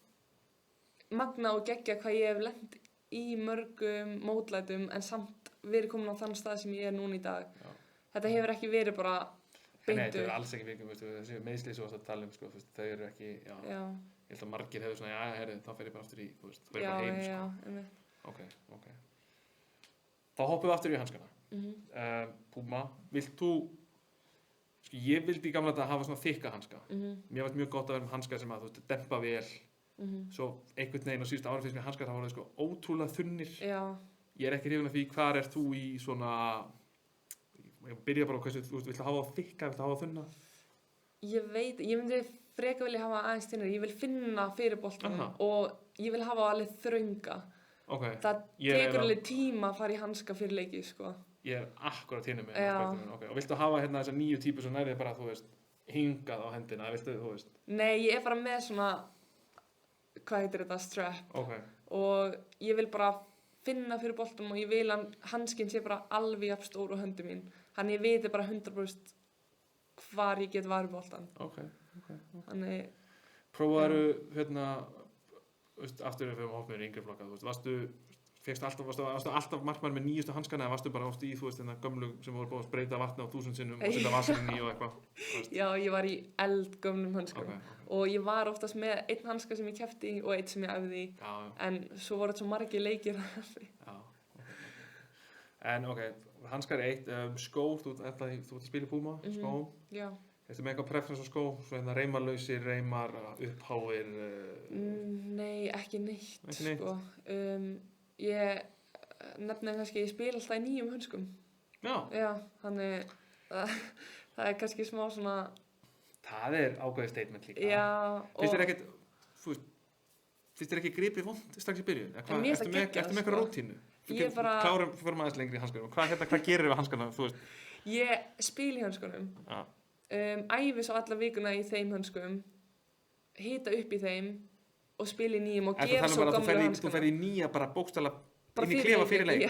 magna og geggja hvað ég hef lent í mörgum mótlætum en samt verið komin á þann stað sem ég er núna í dag. Já. Þetta hefur ekki verið bara beintu. Nei, þetta er alls ekki vikið, þessi meiðsli svo að tala sko, þau eru ekki, já. Ég held að margir hefur svona, herri, þá fer ég bara aftur í, þá fer ég bara heim, sko. Já. Ok. Þá hoppum við aftur í hanskana. Puma, vilt þú, ég vildi í gamla þetta hafa svona þykka hanska. Mér var mjög gott að vera með hanska sem að, dempa vel. Svo einhvern veginn á síðustu ára finnst mér hanskar það voru sko ótrúlega þunnir. Já. Ég er ekki hrifinn af því hvar ert þú í svona, ég byrja bara á hversu, viltu hafa á þykka, viltu hafa á þunna? Ég myndi freka vilja hafa aðeins þunnir, ég vil finna fyrir boltanum og ég vil hafa alveg þrönga. Það tekur alveg tíma að fara í hanska fyrir leiki, sko. Ég er akkurat hinum með aspektunum, og viltu hafa hérna þessar 9 típur sem nærið bara, hingað á hendina, viltu, Nei, ég er bara með svona, hvað heitir þetta, strap. Og ég vil bara finna fyrir boltanum og ég vil að hanskinn sé bara alveg jafn stór á höndum mín. Þannig ég veit bara 100% hvar ég get varið boltan. Þannig... Prófaðu, aftur ef við höfum hópið í yngri flokka, varstu alltaf markmaður með 9. hanskana eða varstu bara oft í, gömlu sem voru búið að spreyta vatni á 1000 sinnum og setja vaselín í og eitthvað? Já, ég var í eldgömlum hanskum. Og ég var oftast með einn hanska sem ég keppti í og einn sem ég æfði í. En svo voru þetta svo margir leikir. En hanskar er eitt, skór, þú ert að spila í Puma, skóm. Já. Ertu með eitthvað preference á skó, svo reimarlausir, reimar, uppháir? Nei, ekki neitt, sko. Ég nefni kannski, ég spila alltaf í 9 hönskum. Já, þannig það er kannski smá svona... Það er ákveðið statement líka. Já. Finnst þér ekki gripið vont strax í byrjun? En mér finnst það geggjað, Ertu með eitthvað rótínu? Ég bara... Förum aðeins lengri í hanskunum. Hvað gerir við hanskana, Ég spila í hanskunum. Æfi svo alla vikuna í þeim hanskum. Hita upp í þeim og spila í 9 og gef svo gamlu hanskana. Þú ferð í 9 bara bókstaflega inn í klefa fyrir leik.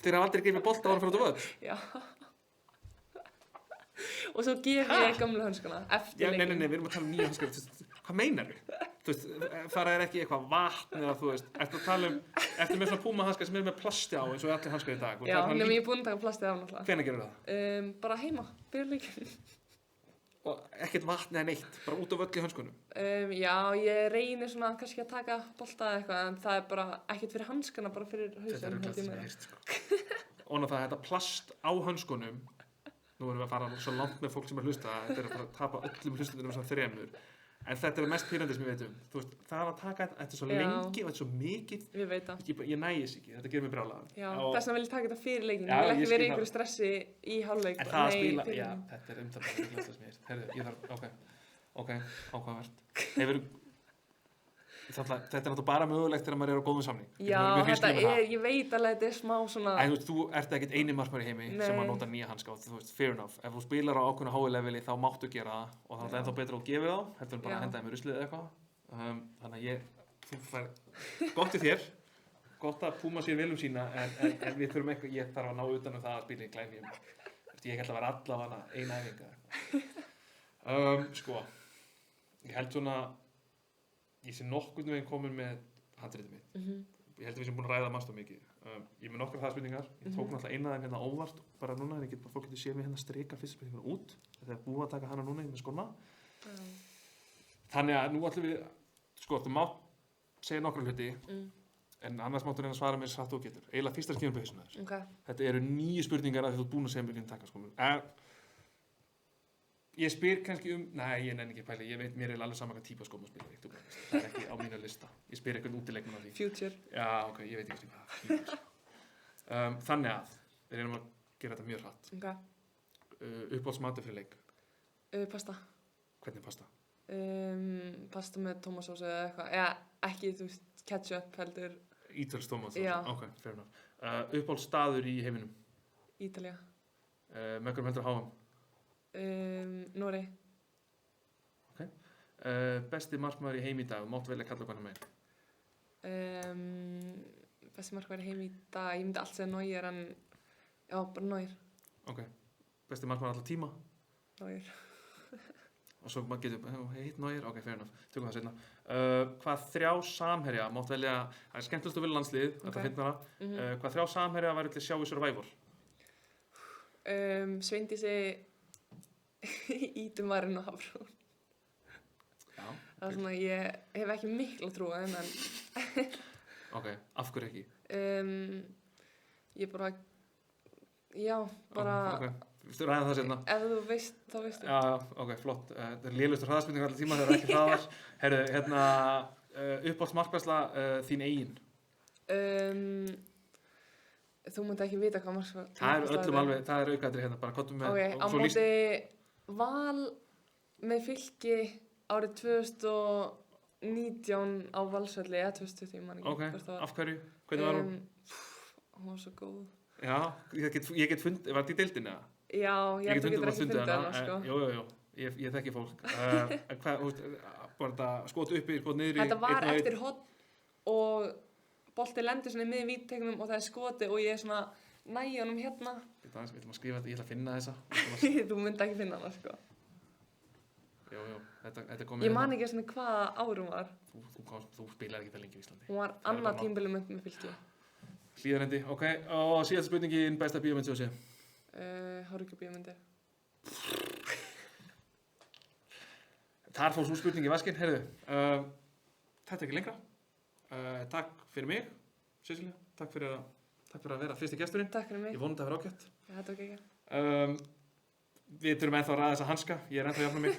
Þeir hafa aldrei gripið bolta ára fyrir út á völl. Já. Og svo gef ég gamlu hanskana eftir leikin. Nei, við erum að tala 9 hanskana. Hvað meinar þú? Það er ekki eitthvað vatn eða ertu að tala ertu með svona Puma hanskar sem eru með plasti á eins og allir hanskar í dag? Já, nema ég er búin að taka plastið á náttúrulega. Hvenær gerðu það? Bara heima, fyrir leikin. Og ekkert vatn eða neitt, bara út á völl í hanskunum? Já, ég reynir svona kannski að taka bolta eða eitthvað, en það er bara ekkert fyrir hanskana, bara fyrir hausinn. Þetta er ruglað sem ég heyrst, Og þetta plast á hanskunum, nú erum við að fara svo langt með fólk sem er hlusta, þetta er að fara að tapa öllum hlustundunum svona 3. En þetta er það mest pírandi sem ég veit það að taka þetta er svo lengi og þetta er svo mikið. Ég veit það. Ég nægis ekki, þetta gerir mig brjálaðan. Já, þess vegna vil ég taka þetta fyrir leikin. Ég vil ekki vera í einhverju stressi í hálfleik. En það að spila, já, þetta er það bara það sem ég er. Herðu, ég þarf, áhugavert. Þetta er náttúrulega bara mögulegt þegar maður er á góðum samning. Já, ég veit alveg að þetta er smá svona... En þú ert ekkert eini markmaður í heimi sem að nota 9 hanska og fair enough. Ef þú spilar á ákveðnu hái leveli þá máttu gera það og þá er ennþá betra að gefa þá, heldur en bara að henda þeim í ruslið eða eitthvað. Þannig að þú fær gott í þér, gott að Puma sér vel sína, en við þurfum eitthvað, ég þarf að ná utan það að spila í glænjum. Ég held að vera allavega ein æfinga. Ég held svona ég sé nokkurn veginn komin með handritið mitt. Ég held að við sem búin að ræða mannst á mikið. Ég er með nokkrar það spurningar. Ég tók náttúrulega eina af þeim hérna óvart bara núna, en fólk getur séð mig hérna strika fyrst spurninguna út. Þegar búið að taka hana núna, ég með skona. Þannig að nú ætlum við, þú mátt segja nokkra hluti, en annars máttu reyna að svara mér satt og getur. Eiginlega fyrsta skilum på hausinu þér. Þetta eru 9 spurningar að því þú ert búin að segja mér taka sko. Ég spyr kannski nei, ég nenni ekki að pæla, ég veit mér er alveg saman hvað típa skóm að spila, það er ekki á mínu lista. Ég spyr eitthvað útileikmann á því. Future. Já, ég veit ekki hvað. Þannig að, við reynum að gera þetta mjög hratt. Uppáhaldsmatur fyrir leik? Pasta. Hvernig pasta? Pasta með tómatsósu eða eitthvað, eða ekki, ketchup heldur. Ítölsk tómatsósu? Já. Fair enough. Uppáhaldsstaður í heiminum? Ítalía. Með hverjum heldur HM? Noregi. Besti markmaður í heim í dag, máttu velja að kalla hvernig meginn? Besti markmaður í heim í dag, ég myndi allt segja Neuer, en já, bara Neuer. Besti markmaður alltaf tíma? Neuer. og svo maður getur, hitt náir, ok, fair enough, tökum það seinna. Hvað 3 samherja, mátt velja, það er skemmtilegast að vilja landslið, þetta finnara, hvað 3 samherja væri til að sjá í Survivor? Sveindísi, Ítumarinn og Hafrún. Já. Það er svona, ég hef ekki mikla trú á þeim, en... Ok, af hverju ekki? Ég bara, já, bara... Ok, við ræðum það seinna. Ef þú veist, þá veistu. Já, ok, flott. Það er lélustur hraðaspurningar allir tíma, það er ekki hraðar. Herru, hérna, uppáhaldsmarkvarsla þín eigin? Þú myndi ekki vita hvað markvarsla Það er öllum alveg, það er aukaðri hérna, bara kottum með... Ok, á móti Val með Fylki árið 2019 á Valsvelli, eða 2020, man ekki. Ok, af hverju? Hvernig var hún? Hún var svo góð. Já, ég get fundið, var þetta í deildinni eða? Já, ég held að þú getur ekki fundið hana, sko. Jú, ég þekki fólk. Hvað, bara þetta skot uppi, skot niðri... Þetta var eftir horn og bolti lendir svona í miðjum vítategnum og það er skoti og ég er svona næja honum hérna. Við ætlum að skrifa þetta, ég ætla að finna þessa. Þú myndi ekki finna hana, sko. Jú, þetta kom með... Ég man ekki svona hvaða árum var. Þú spilaði ekki það lengi í Íslandi. Hún var annað tímabili með Fylki. Hlíðarendi, ok. Og síðasta spurningin, besta bíómynd sem þú sé? Horfingabíómyndir. Þar fór svo spurning í vaskinn, heyrðu. Þetta er ekki lengra. Takk fyrir mig, Cecilia. Takk fyrir að vera fyrsti gesturinn. Takk fyrir mig. Ég vonandi að vera ágætt. Já, þetta var ekki. Við þurfum ennþá að ræða þessa hanska. Ég er ennþá að jafna mig.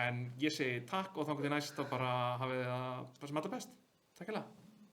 En ég segi takk og þangað til næst að bara hafið það sem allra best. Takk hérlega.